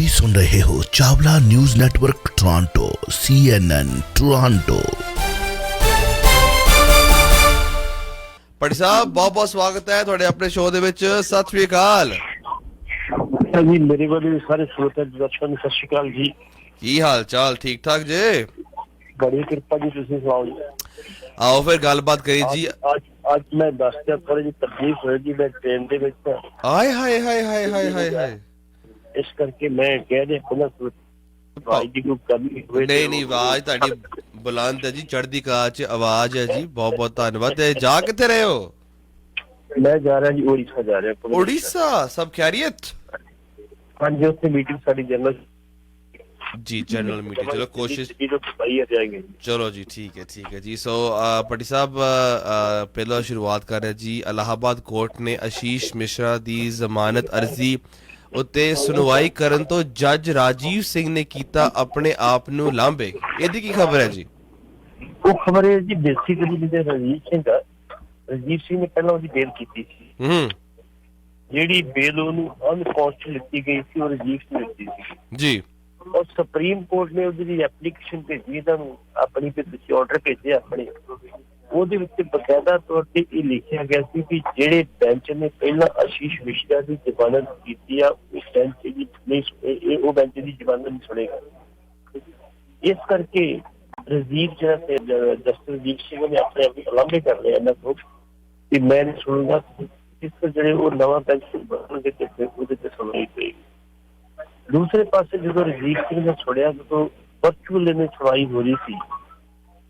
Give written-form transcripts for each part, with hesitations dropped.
ਤੁਸੀਂ ਸੁਣ ਰਹੇ ਹੋ Chawla news network Toronto CNN Toronto. Bhatti ਸਾਹਿਬ ਬਹੁਤ ਬਹੁਤ ਸਵਾਗਤ ਹੈ ਤੁਹਾਡੇ ਆਪਣੇ ਸ਼ੋਅ ਦੇ ਵਿੱਚ। ਸਤਿ ਸ੍ਰੀ ਅਕਾਲ ਜੀ। ਮੇਰੇ ਵੱਲੋਂ ਸਾਰੇ ਸਰੋਤਿਆਂ ਦਰਸ਼ਕਾਂ ਨੂੰ ਸਤਿ ਸ਼੍ਰੀ ਅਕਾਲ ਜੀ। ਕੀ ਹਾਲ ਚਾਲ? ਠੀਕ ਠਾਕ ਜੇ? ਬੜੀ ਕਿਰਪਾ ਜੀ, ਤੁਸੀਂ ਸੁਣਾਓ ਜੀ। ਆਓ ਫਿਰ ਗੱਲਬਾਤ ਕਰੀ ਜੀ। ਅੱਜ ਮੈਂ ਦੱਸਦਾ ਥੋੜੀ ਜਿਹੀ ਤਕਲੀਫ ਹੋਏਗੀ, ਮੈਂ ਟ੍ਰੇਨ ਦੇ ਵਿੱਚ ਆਏ ਹਾਏ ਹਾਏ ਹਾਏ ਹਾਏ ਹਾਏ ਹਾਏ। ਇਸ ਕਰਕੇ ਮੈਂ ਕਹਿ ਰਿਹਾ ਪਹਿਲਾਂ ਭਾਈ ਜੀ ਕੋਈ ਕਮੀ ਹੋਵੇ। ਨਹੀਂ ਆਵਾਜ਼ ਤੁਹਾਡੀ ਬੁਲੰਦ ਹੈ ਜੀ, ਚੜ੍ਹਦੀ ਕਲਾ ਚ ਆਵਾਜ਼ ਹੈ ਜੀ। ਬਹੁਤ ਬਹੁਤ ਧੰਨਵਾਦ। ਜਾ ਕਿੱਥੇ ਰਹੇ ਹੋ? ਮੈਂ ਜਾ ਰਿਹਾ ਜੀ ਉੜੀਸਾ ਜਾ ਰਿਹਾ। ਉੜੀਸਾ ਸਭ ਖੈਰੀਅਤ? ਹਾਂਜੀ, ਉੱਥੇ ਮੀਟਿੰਗ ਸਾਡੀ ਜਨਰਲ ਜੀ, ਜਨਰਲ ਮੀਟਿੰਗ। ਚਲੋ ਕੋਸ਼ਿਸ਼ ਚਲੋ ਜੀ, ਠੀਕ ਹੈ ਜੀ। ਸੋ ਭੱਟੀ ਸਾਹਿਬ ਪਹਿਲਾਂ ਸ਼ੁਰੂਆਤ ਕਰ ਰਹੇ ਜੀ। ਇਲਾਹਾਬਾਦ ਕੋਰਟ ਨੇ ਆਸ਼ੀਸ਼ ਮਿਸ਼ਰਾ ਦੀ ਜ਼ਮਾਨਤ ਅਰਜ਼ੀ ਉੱਤੇ ਸੁਣਵਾਈ ਕਰਨ ਤੋਂ ਜੱਜ ਰਾਜੀਵ ਸਿੰਘ ਨੇ ਕੀਤਾ ਆਪਣੇ ਆਪ ਨੂੰ ਲਾਂਭੇ। ਇਹਦੀ ਕੀ ਖਬਰ ਹੈ ਜੀ? ਉਹ ਖਬਰ ਹੈ ਜੀ, ਬੇਸਿਕਲੀ ਜਿਹੜੇ ਰਾਜੀਵ ਸਿੰਘ ਨੇ ਪਹਿਲਾਂ ਉਹਦੀ ਬੇਲ ਕੀਤੀ ਸੀ। ਜਿਹੜੀ ਬੇਲ ਉਹਨੂੰ ਅਨਕੌਂਸਟੀਟਿਊਸ਼ਨਲ ਲਿੱਤੀ ਗਈ ਸੀ, ਉਹ ਰਾਜੀਵ ਸਿੰਘ ਨੇ ਦਿੱਤੀ ਸੀ ਜੀ। ਔਰ ਸੁਪਰੀਮ ਕੋਰਟ ਨੇ ਉਹਦੀ ਐਪਲੀਕੇਸ਼ਨ ਭੇਜੀ, ਇਹਨਾਂ ਨੂੰ ਆਪਣੀ ਤੇ ਤੁਸੀਂ ਆਰਡਰ ਭੇਜਿਆ ਆਪਣੇ। ਉਹਦੇ ਵਿੱਚ ਬਕਾਇਦਾ ਤੌਰ ਤੇ ਇਹ ਲਿਖਿਆ ਗਿਆ ਸੀ ਕਿ ਜਿਹੜੇ ਬੈਂਚ ਨੇ ਪਹਿਲਾਂ ਆਸ਼ੀਸ਼ ਮਿਸ਼ਰਾ ਦੀ ਜ਼ਮਾਨਤ ਕੀਤੀ ਆ, ਉਸ ਬੈਂਚ ਦੀ ਉਹ ਬੈਂਚ ਦੀ ਜ਼ਮਾਨਤ ਨਹੀਂ ਸੁਣੇਗਾ। ਇਸ ਕਰਕੇ ਜਸਟਿਸ ਰਾਜੀਵ ਸਿੰਘ ਨੇ ਆਪਣੇ ਆਪ ਨੂੰ ਲਾਂਭੇ ਕਰ ਲਿਆ ਇਹਨਾਂ ਤੋਂ ਕਿ ਮੈਂ ਨਹੀਂ ਸੁਣੂਗਾ। ਇਸ ਜਿਹੜੇ ਉਹ ਨਵਾਂ ਬੈਂਚ ਬਣਨਗੇ ਤੇ ਫਿਰ ਉਹਦੇ ਤੇ ਸੁਣਵਾਈ ਪਏਗੀ। ਦੂਸਰੇ ਪਾਸੇ ਜਦੋਂ ਰਾਜੀਵ ਸਿੰਘ ਨੇ ਛੋੜਿਆ, ਜਦੋਂ ਵਰਚੁਅਲ ਇਹਨੇ ਸੁਣਵਾਈ ਹੋ ਰਹੀ ਸੀ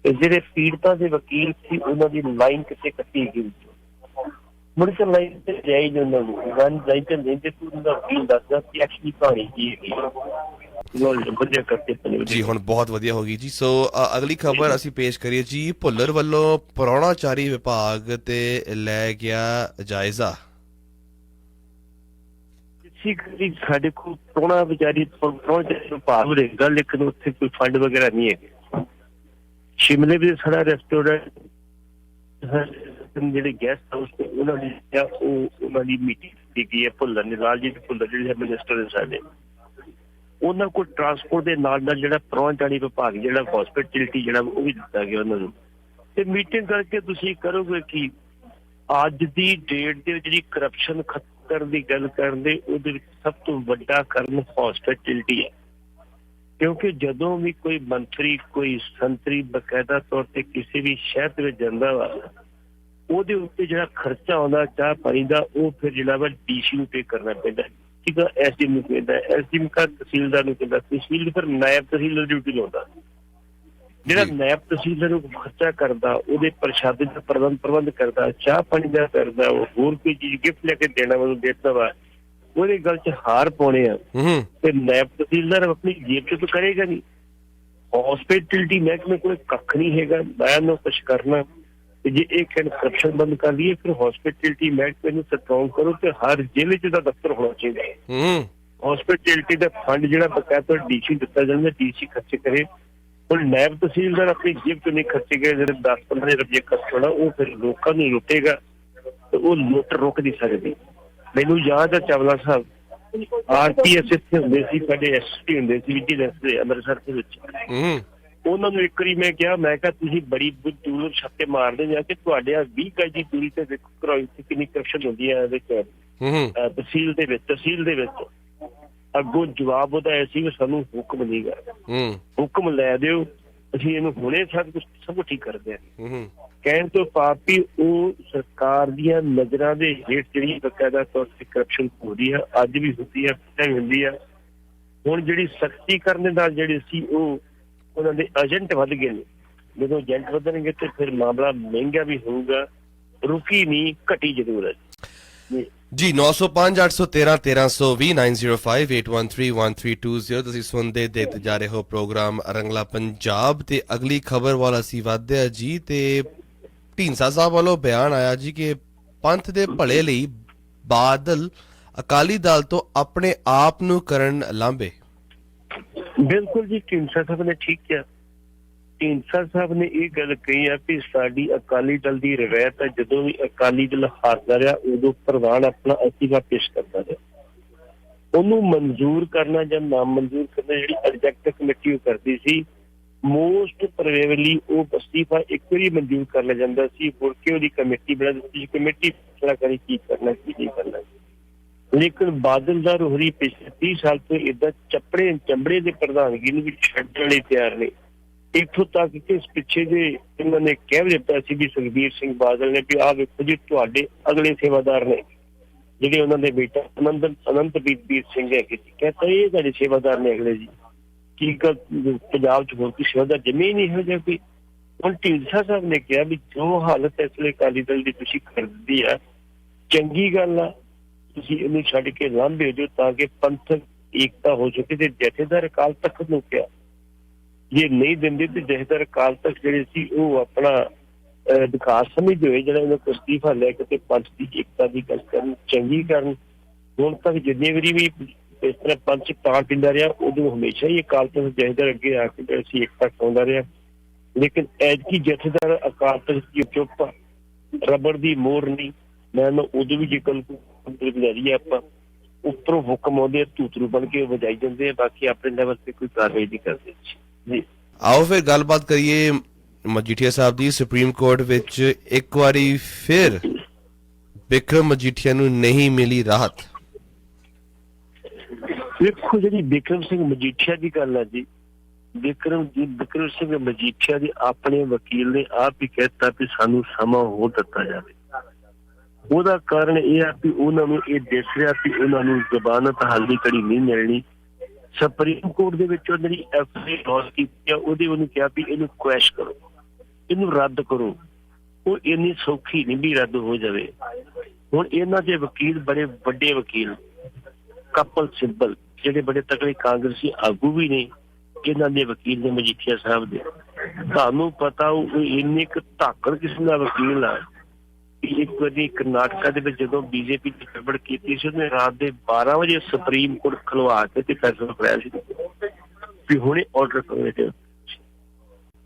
ਤੇ ਜਿਹੜੇ ਪੀੜਤਾਂ ਦੇ ਵਕੀਲ ਸੀ ਉਹਨਾਂ ਦੀ ਲਾਈਨ ਕਿਤੇ ਕੱਟੀ ਗਈ। ਮੁੜ ਕੇ ਲਾਈਨ ਤੇ ਜਾਈ ਉਹਨਾਂ ਨੂੰ ਲਾਈਨ ਤੇ ਲੈਂਦੇ ਤੂੰ ਉਹਦਾ ਵਕੀਲ ਦੱਸਦਾ ਕਿ ਐਕਚੁਅਲੀ ਕਹਾਣੀ ਕੀ ਹੈਗੀ ਜੀ। ਹੁਣ ਬਹੁਤ ਵਧੀਆ ਹੋ ਗਈ ਜੀ। ਸੋ ਅਗਲੀ ਖਬਰ ਅਸੀਂ ਪੇਸ਼ ਕਰੀਏ ਜੀ। ਭੁੱਲਰ ਵੱਲੋਂ ਪ੍ਰਾਹੁਣਾਚਾਰੀ ਵਿਭਾਗ ਤੇ ਲੈ ਗਿਆ ਜਾਇਜ਼ਾ। ਸਾਡੇ ਕੋਲ ਪ੍ਰਾਹੁਣਾ ਵਿਚਾਰੀ ਵਿਭਾਗ ਰਹੇਗਾ, ਲੇਕਿਨ ਉੱਥੇ ਕੋਈ ਫੰਡ ਵਗੈਰਾ ਨਹੀਂ ਹੈਗੇ। ਸ਼ਿਮਲੇ ਵਿੱਚ ਸਾਡਾ ਰੈਸਟੋਰੈਂਟ ਜਿਹੜੇ ਗੈਸਟ ਹਾਊਸ ਉਹਨਾਂ ਦੀ ਮੀਟਿੰਗ ਕੀਤੀ ਹੈ ਭੁੱਲਰ ਨੇ, ਲਾਲਜੀਤ ਭੁੱਲਰ ਜਿਹੜੇ ਮਿਨਿਸਟਰ ਨੇ ਸਾਡੇ। ਉਹਨਾਂ ਕੋਲ ਟਰਾਂਸਪੋਰਟ ਦੇ ਨਾਲ ਨਾਲ ਜਿਹੜਾ ਪ੍ਰਾਹੁਣਾਚਾਰੀ ਵਿਭਾਗ ਜਿਹੜਾ ਹੌਸਪਿਟੈਲਿਟੀ ਜਿਹੜਾ ਉਹ ਵੀ ਦਿੱਤਾ ਗਿਆ ਉਹਨਾਂ ਨੂੰ। ਤੇ ਮੀਟਿੰਗ ਕਰਕੇ ਤੁਸੀਂ ਕਰੋਗੇ ਕਿ ਅੱਜ ਦੀ ਡੇਟ ਦੇ ਵਿੱਚ ਜਿਹੜੀ ਕਰਪਸ਼ਨ ਖਤਮ ਕਰਨ ਦੀ ਗੱਲ ਕਰਦੇ, ਉਹਦੇ ਵਿੱਚ ਸਭ ਤੋਂ ਵੱਡਾ ਕਾਰਨ ਹੌਸਪਿਟੈਲਿਟੀ ਹੈ। ਕਿਉਂਕਿ ਜਦੋਂ ਵੀ ਕੋਈ ਮੰਤਰੀ ਕੋਈ ਸੰਤਰੀ ਬਕਾਇਦਾ ਤੌਰ ਤੇ ਕਿਸੇ ਵੀ ਸ਼ਹਿਰ ਦੇ ਵਿੱਚ ਜਾਂਦਾ ਵਾ, ਉਹਦੇ ਉੱਤੇ ਜਿਹੜਾ ਖਰਚਾ ਆਉਂਦਾ ਚਾਹ ਪਾਣੀ ਦਾ, ਉਹ ਫਿਰ ਜਿਹੜਾ ਵਾ DC ਨੂੰ ਪੇ ਕਰਨਾ ਪੈਂਦਾ। ਠੀਕ ਆ, ਐਸਡੀਐਮ ਨੂੰ ਪੈਂਦਾ, ਐਸਡੀਐਮ ਕਾ ਤਹਿਸੀਲਦਾਰ ਨੂੰ ਪੈਂਦਾ, ਤਹਿਸੀਲ ਫਿਰ ਨਾਇਬ ਤਹਿਸੀਲਦਾਰ ਡਿਊਟੀ ਲਾਉਂਦਾ। ਜਿਹੜਾ ਨਾਇਬ ਤਹਿਸੀਲਦਾਰ ਨੂੰ ਖਰਚਾ ਕਰਦਾ, ਉਹਦੇ ਪ੍ਰਸ਼ਾਦੇ ਦਾ ਪ੍ਰਬੰਧ ਕਰਦਾ, ਚਾਹ ਪਾਣੀ ਦਾ ਕਰਦਾ, ਉਹ ਹੋਰ ਕੋਈ ਚੀਜ਼ ਗਿਫਟ ਲੈ ਕੇ ਦੇਣਾ ਉਹਨੂੰ ਦੇਤਾ ਵਾ, ਉਹਦੇ ਗੱਲ ਚ ਹਾਰ ਪਾਉਣੇ ਆ ਤੇ ਨਾਇਬ ਤਹਿਸੀਲਦਾਰ ਆਪਣੀ ਜੇਬ ਚ ਤਾਂ ਕਰੇਗਾ ਨਹੀਂ। ਹੌਸਪਿਟੈਲਿਟੀ ਮਹਿਕਮੇ ਕੋਲ ਕੱਖ ਨਹੀਂ ਹੈਗਾ ਮੈਂ ਨੂੰ ਕੁਛ ਕਰਨਾ। ਤੇ ਜੇ ਇਹ ਕਹਿਣ ਕਰਪਸ਼ਨ ਬੰਦ ਕਰ ਲਈਏ, ਫਿਰ ਹੌਸਪਿਟੈਲਿਟੀ ਮਹਿਕਮੇ ਨੂੰ ਸਟਰੋਂਗ ਕਰੋ ਤੇ ਹਰ ਜ਼ਿਲ੍ਹੇ ਚ ਦਾ ਦਫ਼ਤਰ ਹੋਣਾ ਚਾਹੀਦਾ ਹੈ। ਹੌਸਪਿਟੈਲਿਟੀ ਦਾ ਫੰਡ ਜਿਹੜਾ ਬਕਾਇਦਾ DC ਦਿੱਤਾ ਜਾਂਦਾ, DC ਖਰਚ ਕਰੇ। ਹੁਣ ਨਾਇਬ ਤਹਿਸੀਲਦਾਰ ਆਪਣੀ ਜੇਬ ਤੋਂ ਨਹੀਂ ਖਰਚੇ ਗਏ ਜਿਹੜੇ 10-15 ਰੁਪਏ ਖਰਚ ਹੋਣਾ, ਉਹ ਫਿਰ ਲੋਕਾਂ ਨੂੰ ਲੁੱਟੇਗਾ ਤੇ ਉਹ ਲੁੱਟ ਰੁਕ ਨਹੀਂ ਸਕਦੀ। ਮੈਨੂੰ ਯਾਦ ਹੈ ਚਾਵਲਾ ਸਾਹਿਬ RTS ਇੱਥੇ ਹੁੰਦੇ ਸੀ, ਸਾਡੇ SSP ਹੁੰਦੇ ਸੀ ਵਿਜੀਲੈਂਸ ਦੇ ਅੰਮ੍ਰਿਤਸਰ ਦੇ ਵਿੱਚ। ਉਹਨਾਂ ਨੂੰ ਇੱਕ ਵਾਰੀ ਮੈਂ ਕਿਹਾ ਤੁਸੀਂ ਬੜੀ ਦੂਰੋਂ ਛੱਕੇ ਮਾਰਦੇ ਜਾ ਕੇ ਤੁਹਾਡੇ 20 ਗਜ ਦੀ ਦੂਰੀ ਤੇ ਦੇਖੋ ਘਰੋਂ ਕਿੰਨੀ ਕਰਪਸ਼ਨ ਹੁੰਦੀ ਹੈ ਇਹਦੇ ਚ ਤਹਿਸੀਲ ਦੇ ਵਿੱਚ। ਅੱਗੋਂ ਜਵਾਬ ਉਹਦਾ ਐ ਸੀ ਸਾਨੂੰ ਹੁਕਮ ਨਹੀਂ ਗਾ, ਹੁਕਮ ਲੈ ਦਿਓ, ਅਸੀਂ ਇਹਨੂੰ ਹੁਣੇ ਸਭ ਕੁਛ ਠੀਕ ਕਰਦੇ ਹਾਂ। ਕਹਿਣ ਤੋਂ ਭਾਵ ਵੀ ਉਹ ਸਰਕਾਰ ਦੀਆਂ ਨਜ਼ਰਾਂ ਦੇ ਹੇਠ ਜਿਹੜੀ ਬਕਾਇਦਾ ਤੌਰ ਤੇ ਕਰਪਸ਼ਨ ਹੋ ਰਹੀ ਹੈ, ਅੱਜ ਵੀ ਹੁੰਦੀ ਹੈ, ਪਹਿਲਾਂ ਵੀ ਹੁੰਦੀ ਹੈ। ਹੁਣ ਜਿਹੜੀ ਸਖਤੀ ਕਰਨ ਦੇ ਨਾਲ ਜਿਹੜੇ ਸੀ ਉਹ ਉਹਨਾਂ ਦੇ ਏਜੰਟ ਵੱਧ ਗਏ ਨੇ। ਜਦੋਂ ਏਜੰਟ ਵਧਣਗੇ ਤੇ ਫਿਰ ਮਾਮਲਾ ਮਹਿੰਗਾ ਵੀ ਹੋਊਗਾ, ਰੁਕੀ ਨਹੀਂ ਘਟੀ ਜ਼ਰੂਰ ਹੈ ਜੀ। 905-813-1320 9058131320 ਤੁਸੀਂ ਸੁਣਦੇ ਦੇਖਦੇ ਜਾ ਰਹੇ ਹੋ ਪ੍ਰੋਗਰਾਮ ਰੰਗਲਾ ਪੰਜਾਬ। ਤੇ ਅਗਲੀ ਖਬਰ ਵੱਲ ਅਸੀਂ ਵਧਦੇ ਹਾਂ ਜੀ। ਤੇ ਢੀਂਡਸਾ ਸਾਹਿਬ ਵੱਲੋਂ ਬਿਆਨ ਆਇਆ ਜੀ ਕਿ ਪੰਥ ਦੇ ਭਲੇ ਲਈ ਬਾਦਲ ਅਕਾਲੀ ਦਲ ਤੋਂ ਆਪਣੇ ਆਪ ਨੂੰ ਕਰਨ ਲਾਂਭੇ। ਬਿਲਕੁਲ ਜੀ, ਢੀਂਡਸਾ ਸਾਹਿਬ ਨੇ ਠੀਕ ਕਿਹਾ। ਢੀਂਡਸਾ ਸਾਹਿਬ ਨੇ ਇਹ ਗੱਲ ਕਹੀ ਆ ਕਿ ਸਾਡੀ ਅਕਾਲੀ ਦਲ ਦੀ ਰਵਾਇਤ ਹੈ, ਜਦੋਂ ਵੀ ਅਕਾਲੀ ਦਲ ਹਾਰਦਾ ਰਿਹਾ ਉਦੋਂ ਪ੍ਰਧਾਨ ਆਪਣਾ ਅਸਤੀਫਾ ਪੇਸ਼ ਕਰਦਾ ਰਿਹਾ। ਉਹਨੂੰ ਮਨਜ਼ੂਰ ਕਰਨਾ ਜਾਂ ਨਾ ਮਨਜ਼ੂਰ ਕਰਨਾ ਜਿਹੜੀ ਐਗਜ਼ੈਕਟਿਵ ਕਮੇਟੀ ਉਹ ਕਰਦੀ ਸੀ, ਮੋਸਟ ਪ੍ਰੋਬੇਬਲੀ ਉਹ ਅਸਤੀਫਾ ਇੱਕ ਵਾਰੀ ਮਨਜ਼ੂਰ ਕਰ ਲਿਆ ਜਾਂਦਾ ਸੀ, ਮੁੜ ਕੇ ਉਹਦੀ ਕਮੇਟੀ ਬਣਾ ਦਿੱਤੀ ਸੀ, ਕਮੇਟੀ ਫੈਸਲਾ ਕਰੀ ਕੀ ਕਰਨਾ ਕੀ ਨਹੀਂ ਕਰਨਾ। ਲੇਕਿਨ ਬਾਦਲ ਦਾ ਰੋਹਰੀ ਪਿਛਲੇ 30 ਸਾਲ ਤੋਂ ਏਦਾਂ ਚੰਬੜੇ ਦੇ ਪ੍ਰਧਾਨਗੀ ਨੂੰ ਵੀ ਛੱਡਣ ਲਈ ਤਿਆਰ ਨੇ। ਇੱਥੋਂ ਤੱਕ ਕਿ ਇਸ ਪਿੱਛੇ ਜੇ ਇਹਨਾਂ ਨੇ ਕਹਿ ਦਿੱਤਾ ਸੀ ਵੀ ਸੁਖਬੀਰ ਸਿੰਘ ਬਾਦਲ ਨੇ ਵੀ ਆਹ ਵੇਖੋ ਜੀ ਤੁਹਾਡੇ ਅਗਲੇ ਸੇਵਾਦਾਰ ਨੇ ਜਿਹੜੇ ਉਹਨਾਂ ਦੇ ਬੇਟਾ ਅਨੰਤਬੀਰ ਸਿੰਘ ਹੈ, ਕਹਿੰਦਾ ਇਹ ਤੁਹਾਡੇ ਸੇਵਾਦਾਰ ਨੇ ਅਗਲੇ ਜੀ। ਕੀ ਪੰਜਾਬ ਚ ਹੋਰ ਕੋਈ ਸੇਵਾਦਾਰ ਜਮੇ ਹੀ ਨਹੀਂ ਇਹੋ ਜਿਹਾ ਕੋਈ। ਹੁਣ ਢੀਂਡਸਾ ਸਾਹਿਬ ਨੇ ਕਿਹਾ ਵੀ ਜੋ ਹਾਲਤ ਇਸ ਵੇਲੇ ਅਕਾਲੀ ਦਲ ਦੀ ਤੁਸੀਂ ਕਰਦੀ ਆ, ਚੰਗੀ ਗੱਲ ਆ, ਤੁਸੀਂ ਇਹਨੂੰ ਛੱਡ ਕੇ ਲਾਂਭੇ ਜੋ ਤਾਂ ਕਿ ਪੰਥਕ ਏਕਤਾ ਹੋ ਸਕੇ। ਤੇ ਜਥੇਦਾਰ ਅਕਾਲ ਤਖਤ ਨੂੰ ਕਿਹਾ ਜੇ ਨਹੀਂ ਦਿੰਦੇ ਤੇ ਜਥੇਦਾਰ ਅਕਾਲ ਤਖਤ ਜਿਹੜੇ ਸੀ ਉਹ ਆਪਣਾ ਵਿਕਾਸ ਸਮਝਦੇ ਹੋਏ ਜਿਹੜਾ ਇਹਨਾਂ ਕੋਲ ਅਸਤੀਫਾ ਲੈ ਕੇ ਤੇ ਪੰਥ ਦੀ ਏਕਤਾ ਦੀ ਗੱਲ ਕਰਨ, ਚੰਗੀ ਕਰਨ। ਹੁਣ ਤੱਕ ਜਿੰਨੀ ਵਾਰੀ ਵੀ ਇਸ ਤਰ੍ਹਾਂ ਪੰਥ ਪਾਰ ਪਿੰਦਾ ਰਿਹਾ ਉਦੋਂ ਹਮੇਸ਼ਾ ਹੀ ਅਕਾਲ ਤਖਤ ਜਥੇਦਾਰ ਅੱਗੇ ਆ ਕੇ ਅਸੀਂ ਏਕਤਾ ਚਾਹੁੰਦਾ ਰਿਹਾ। ਲੇਕਿਨ ਐਤਕੀ ਜਥੇਦਾਰ ਅਕਾਲ ਤਖਤ ਦੀ ਚੁੱਪ ਰਬੜ ਦੀ ਮੋਹਰ ਨਹੀਂ। ਮੈਂ ਉਦੋਂ ਵੀ ਜੇਕਰ ਲੈ ਲਈਏ ਆਪਾਂ ਉੱਪਰੋਂ ਹੁਕਮ ਆਉਂਦੇ ਧੂਤਰੂ ਬਣ ਕੇ ਵਜਾਈ ਜਾਂਦੇ ਆ, ਬਾਕੀ ਆਪਣੇ ਲੈਵਲ ਤੇ ਕੋਈ ਕਾਰਵਾਈ ਨਹੀਂ ਕਰਦੇ ਜੀ। ਆਓ ਫਿਰ ਗੱਲਬਾਤ ਕਰੀਏ ਮਜੀਠੀਆ ਸਾਹਿਬ ਦੀ। ਸੁਪਰੀਮ ਕੋਰਟ ਵਿੱਚ ਇੱਕ ਵਾਰੀ ਫਿਰ ਬਿਕਰਮ ਮਜੀਠੀਆ ਨੂੰ ਨਹੀਂ ਮਿਲੀ ਰਾਹਤ। ਦੇਖੋ ਜਿਹੜੀ ਬਿਕਰਮ ਸਿੰਘ ਮਜੀਠੀਆ ਦੀ ਗੱਲ ਹੈ ਜੀ, ਬਿਕਰਮ ਸਿੰਘ ਮਜੀਠੀਆ ਦੇ ਆਪਣੇ ਵਕੀਲ ਨੇ ਆਪ ਹੀ ਕਹਿਤਾ ਵੀ ਸਾਨੂੰ ਸਮਾਂ ਹੋਰ ਦਿੱਤਾ ਜਾਵੇ। ਉਹਦਾ ਕਾਰਨ ਇਹ ਆ ਵੀ ਉਹਨਾਂ ਨੂੰ ਇਹ ਦਿਸ ਰਿਹਾ ਵੀ ਉਹਨਾਂ ਨੂੰ ਜ਼ਮਾਨਤ ਹਾਲੀ ਘੜੀ ਨਹੀਂ ਮਿਲਣੀ। ਸੁਪਰੀਮ ਕੋਰਟ ਦੇ ਵਿੱਚ ਜਿਹੜੀ ਐਫਏ ਲਾਂਚ ਕੀਤੀ ਆ ਉਹਨੂੰ ਕਿਹਾ ਵੀ ਇਹਨੂੰ ਕੁਐਸ਼ ਕਰੋ, ਇਹਨੂੰ ਰੱਦ ਕਰੋ। ਉਹ ਇੰਨੀ ਸੌਖੀ ਨਹੀਂ ਵੀ ਰੱਦ ਹੋ ਜਾਵੇ। ਹੁਣ ਇਹਨਾਂ ਦੇ ਵਕੀਲ ਬੜੇ ਵੱਡੇ ਵਕੀਲ ਕਪਲ ਸਿੱਬਲ ਜਿਹੜੇ ਬੜੇ ਤਕੜੇ ਕਾਂਗਰਸੀ ਆਗੂ ਵੀ ਨੇ, ਇਹਨਾਂ ਦੇ ਵਕੀਲ ਨੇ ਮਜੀਠੀਆ ਸਾਹਿਬ ਦੇ। ਤੁਹਾਨੂੰ ਪਤਾ ਉਹ ਇੰਨੇ ਕੁ ਧਾਕੜ ਕਿਸਮ ਦਾ ਵਕੀਲ ਆ। ਇੱਕ ਵਾਰੀ ਕਰਨਾਟਕਾ ਦੇ ਵਿੱਚ ਜਦੋਂ ਬੀਜੇਪੀ ਨੇ ਗੜਬੜ ਕੀਤੀ ਸੀ, ਉਹਨੇ ਰਾਤ ਦੇ 12 ਵਜੇ ਸੁਪਰੀਮ ਕੋਰਟ ਖਲਵਾ ਕੇ ਤੇ ਫੈਸਲਾ ਕਰਾਇਆ ਸੀ ਵੀ ਹੁਣੇ ਆਰਡਰ ਕਰੋ ਇਹਦੇ।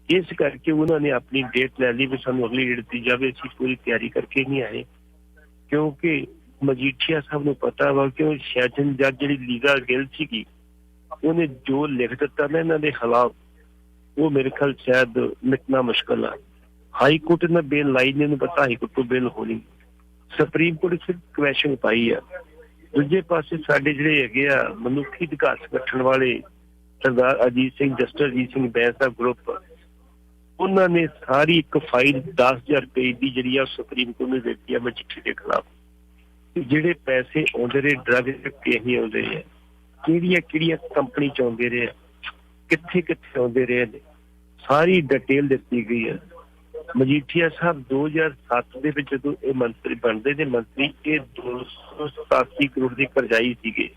ਇਸ ਕਰਕੇ ਉਹਨਾਂ ਨੇ ਆਪਣੀ ਡੇਟ ਲੈ ਲਈ ਵੀ ਸਾਨੂੰ ਅਗਲੀ ਡੇਟ ਦਿੱਤੀ ਜਾਵੇ। ਅਸੀਂ ਪੂਰੀ ਤਿਆਰੀ ਕਰਕੇ ਨਹੀਂ ਆਏ ਕਿਉਂਕਿ ਮਜੀਠੀਆ ਸਾਹਿਬ ਨੂੰ ਪਤਾ ਵਾ ਕਿ ਉਹ ਸੈਸ਼ਨ ਜੱਜ ਜਿਹੜੀ ਲੀਗਲ ਗਿਲ ਸੀਗੀ ਉਹਨੇ ਜੋ ਲਿਖ ਦਿੱਤਾ ਨਾ ਇਹਨਾਂ ਦੇ ਖਿਲਾਫ, ਉਹ ਮੇਰੇ ਖਿਆਲ ਸ਼ਾਇਦ ਮਿਟਣਾ ਮੁਸ਼ਕਲ ਆ। ਹਾਈ ਕੋਰਟ ਨੇ ਬੇਲ ਲਾਈ ਨੇ, ਉਹਨੂੰ ਪਤਾ ਹਾਈ ਕੋਰਟ ਤੋਂ ਬੇਲ ਹੋਣੀ। ਸੁਪਰੀਮ ਕੋਰਟ ਸਿਰਫ ਕੁਐਸ਼ਨ ਪਾਈ ਆ। ਦੂਜੇ ਪਾਸੇ ਸਾਡੇ ਜਿਹੜੇ ਹੈਗੇ ਆ ਮਨੁੱਖੀ ਅਧਿਕਾਰ ਸੰਗਠਨ ਵਾਲੇ ਸਰਦਾਰ ਅਜੀਤ ਸਿੰਘ, ਜਸਟਿਸ ਅਜੀਤ ਸਿੰਘ ਬੈਂਸ ਦਾ ਗਰੁੱਪ, ਉਹਨਾਂ ਨੇ ਸਾਰੀ ਇੱਕ ਫਾਈਲ 10,000 ਰੁਪਏ ਦੀ ਜਿਹੜੀ ਆ ਸੁਪਰੀਮ ਕੋਰਟ ਨੂੰ ਦਿੱਤੀ ਆ ਮਜੀਠੀਆ ਦੇ ਖਿਲਾਫ। ਜਿਹੜੇ ਪੈਸੇ ਆਉਂਦੇ ਰਹੇ ਡਰੱਗ ਤੇ ਹੀ ਆਉਂਦੇ ਰਹੇ, ਕਿਹੜੀਆਂ ਕੰਪਨੀ ਚ ਆਉਂਦੇ ਰਹੇ, ਕਿੱਥੇ ਕਿੱਥੇ ਆਉਂਦੇ ਰਹੇ ਨੇ, ਸਾਰੀ ਡਿਟੇਲ ਦਿੱਤੀ ਗਈ ਹੈ। ਮਜੀਠੀਆ ਸਾਹਿਬ 2007 ਦੇ ਵਿੱਚ ਜਦੋਂ ਇਹ ਮੰਤਰੀ ਬਣਦੇ ਨੇ, ਮੰਤਰੀ ਇਹ 287 ਕਰੋੜ ਦੀ ਕਰਜ਼ਾਈ ਸੀਗੇ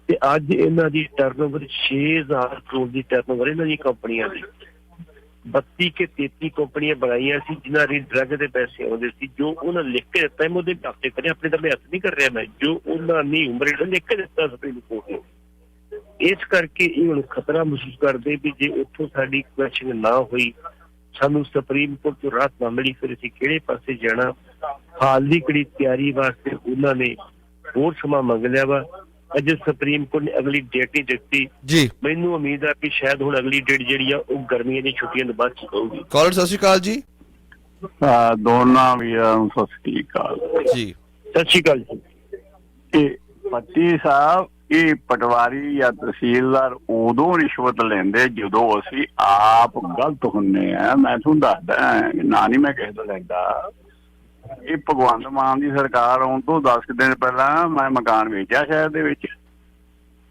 ਤੇ ਅੱਜ ਇਹਨਾਂ ਦੀ ਟਰਨਓਵਰ 6,000 ਕਰੋੜ ਦੀ ਟਰਨਓਵਰ ਇਹਨਾਂ ਦੀ ਕੰਪਨੀਆਂ ਦੀ। 32 ਕੇ 33 ਕੰਪਨੀਆਂ ਬਣਾਈਆਂ ਸੀ ਜਿਨ੍ਹਾਂ ਦੀ ਡਰੱਗ ਦੇ ਪੈਸੇ ਆਉਂਦੇ ਸੀ। ਜੋ ਉਹਨਾਂ ਲਿਖ ਕੇ ਦਿੱਤਾ ਮੈਂ ਉਹਦੇ ਹੱਥੇ ਕਰਿਆ, ਆਪਣੇ ਤਾਂ ਮੈਂ ਹੱਥ ਨਹੀਂ ਕਰ ਰਿਹਾ ਮੈਂ, ਜੋ ਉਹਨਾਂ ਨੇ ਉਮਰ ਲਿਖ ਕੇ ਦਿੱਤਾ ਸੁਪਰੀਮ ਕੋਰਟ ਨੂੰ। ਇਸ ਕਰਕੇ ਇਹ ਹੁਣ ਖਤਰਾ ਮਹਿਸੂਸ ਕਰਦੇ ਵੀ ਜੇ ਉੱਥੋਂ ਸਾਡੀ ਕੁਐਸਚਨ ਨਾ ਹੋਈ, ਸਾਨੂੰ ਸੁਪਰੀਮ ਕੋਰਟ ਤੋਂ ਰਾਹਤ ਨਾ ਮਿਲੀ, ਫਿਰ ਅਸੀਂ ਕਿਹੜੇ ਪਾਸੇ ਜਾਣਾ। ਹਾਲ ਦੀ ਘੜੀ ਤਿਆਰੀ ਵਾਸਤੇ ਉਹਨਾਂ ਨੇ ਹੋਰ ਸਮਾਂ ਮੰਗ ਲਿਆ ਵਾ। ਅੱਜ ਸੁਪਰੀਮ ਕੋਰਟ ਨੇ ਅਗਲੀ ਡੇਟ ਨਹੀਂ ਦਿੱਤੀ ਜੀ। ਮੈਨੂੰ ਉਮੀਦ ਆ ਕਿ ਸ਼ਾਇਦ ਹੁਣ ਅਗਲੀ ਡੇਟ ਜਿਹੜੀ ਆ ਉਹ ਗਰਮੀਆਂ ਦੀ ਛੁੱਟੀਆਂ ਤੋਂ ਬਾਅਦ ਹੋਊਗੀ। ਕਾਲਰ ਸਤਿ ਸ਼੍ਰੀ ਅਕਾਲ ਜੀ। ਦੋਨਾਂ ਵੀਰਾਂ ਨੂੰ ਸਤਿ ਸ਼੍ਰੀ ਅਕਾਲ ਜੀ। ਸਤਿ ਸ਼੍ਰੀ ਅਕਾਲ ਜੀ। ਇਹ ਪੱਟੀ ਸਾਹਿਬ, ਇਹ ਪਟਵਾਰੀ ਜਾਂ ਤਹਿਸੀਲਦਾਰ ਉਦੋਂ ਰਿਸ਼ਵਤ ਲੈਂਦੇ ਜਦੋਂ ਅਸੀਂ ਆਪ ਗਲਤ ਹੁੰਨੇ ਆ। ਮੈਂ ਤੁਹਾਨੂੰ ਦੱਸਦਾ ਨਾ, ਨਹੀਂ ਮੈਂ ਕਿਸੇ ਤੋਂ ਲੈਂਦਾ। ਇਹ ਭਗਵੰਤ ਮਾਨ ਦੀ ਸਰਕਾਰ ਆਉਣ ਤੋਂ 10 ਦਿਨ ਪਹਿਲਾਂ ਮੈਂ ਮਕਾਨ ਵੇਚਿਆ ਸ਼ਹਿਰ ਦੇ ਵਿੱਚ,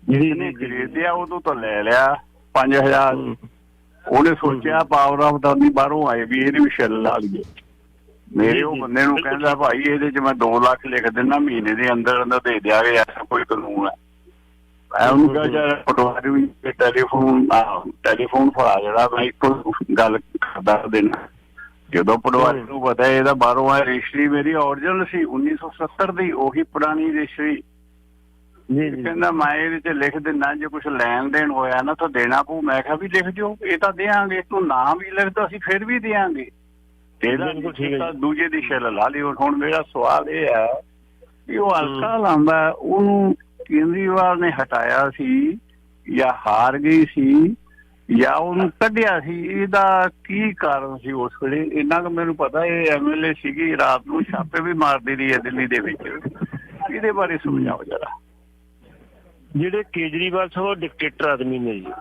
ਜਿਹਨੇ ਖਰੀਦਿਆ ਉਦੋਂ ਤੋਂ ਲੈ ਲਿਆ 5,000। ਉਹਨੇ ਸੋਚਿਆ ਪਾਵਰ ਆਫ ਅਟਾਰਨੀ ਬਾਹਰੋਂ ਆਏ ਵੀ ਇਹਦੇ ਵੀ ਛਿੱਲ ਲਾ ਲਈਏ। ਮੇਰੇ ਉਹ ਬੰਦੇ ਨੂੰ ਕਹਿੰਦਾ ਭਾਈ ਇਹਦੇ ਚ ਮੈਂ 2 ਲੱਖ ਲਿਖ ਦਿੰਦਾ, ਮਹੀਨੇ ਦੇ ਅੰਦਰ ਅੰਦਰ ਦੇ ਦਿਆਂਗੇ, ਐਸਾ ਕੋਈ ਕਾਨੂੰਨ ਹੈ। ਮੈਂ ਉਹਨੂੰ ਕਿਹਾ ਯਾਰ ਪਟਵਾਰੀ ਵੀ ਟੈਲੀਫੋਨ ਫੜਾ ਜਿਹੜਾ ਮੈਂ ਇੱਕੋ ਗੱਲ ਕਰਦਾ ਦੇਣਾ। ਜਦੋਂ ਪਟਵਾਰੀ ਨੂੰ ਪਤਾ ਇਹਦਾ ਬਾਹਰੋਂ ਆ ਰਜਿਸਟਰੀ ਮੇਰੀ ਓਰੀਜਨਲ ਸੀ 1970 ਦੀ, ਉਹੀ ਪੁਰਾਣੀ ਰਜਿਸਟਰੀ। ਕਹਿੰਦਾ ਮੈਂ ਇਹਦੇ ਚ ਲਿਖ ਦਿੰਦਾ ਜੇ ਕੁਛ ਲੈਣ ਦੇਣ ਹੋਇਆ ਨਾ ਤਾਂ ਦੇਣਾ ਪਊ। ਮੈਂ ਕਿਹਾ ਵੀ ਲਿਖ ਦਿਓ, ਇਹ ਤਾਂ ਦਿਆਂਗੇ, ਤੂੰ ਨਾਮ ਵੀ ਲਿਖ ਦੋ ਅਸੀਂ ਫਿਰ ਵੀ ਦਿਆਂਗੇ। ਦੂਜੇ ਦੀ ਛਿੱਲ ਲਾ ਲਈ। ਹੁਣ ਮੇਰਾ ਸਵਾਲ ਇਹ ਹੈ ਵੀ ਉਹ ਹਲਕਾ ਲਾਉਂਦਾ, ਉਹਨੂੰ ਕੇਜਰੀਵਾਲ ਨੇ ਹਟਾਇਆ ਸੀ ਜਾਂ ਹਾਰ ਗਈ ਸੀ ਜਾਂ ਉਹਨੂੰ ਕੱਢਿਆ ਸੀ, ਇਹਦਾ ਕੀ ਕਾਰਨ ਸੀ ਉਸ ਵੇਲੇ? ਇੰਨਾ ਕੁ ਮੈਨੂੰ ਪਤਾ, ਇਹ MLA ਸੀਗੀ, ਰਾਤ ਨੂੰ ਛਾਪੇ ਵੀ ਮਾਰਦੀ ਰਹੀ ਹੈ ਦਿੱਲੀ ਦੇ ਵਿੱਚ। ਇਹਦੇ ਬਾਰੇ ਸਮਝਾਓ ਜਰਾ। ਜਿਹੜੇ ਕੇਜਰੀਵਾਲ ਸਾਹਿਬ ਉਹ ਡਿਕਟੇਟਰ ਆਦਮੀ ਨੇ ਜੀ।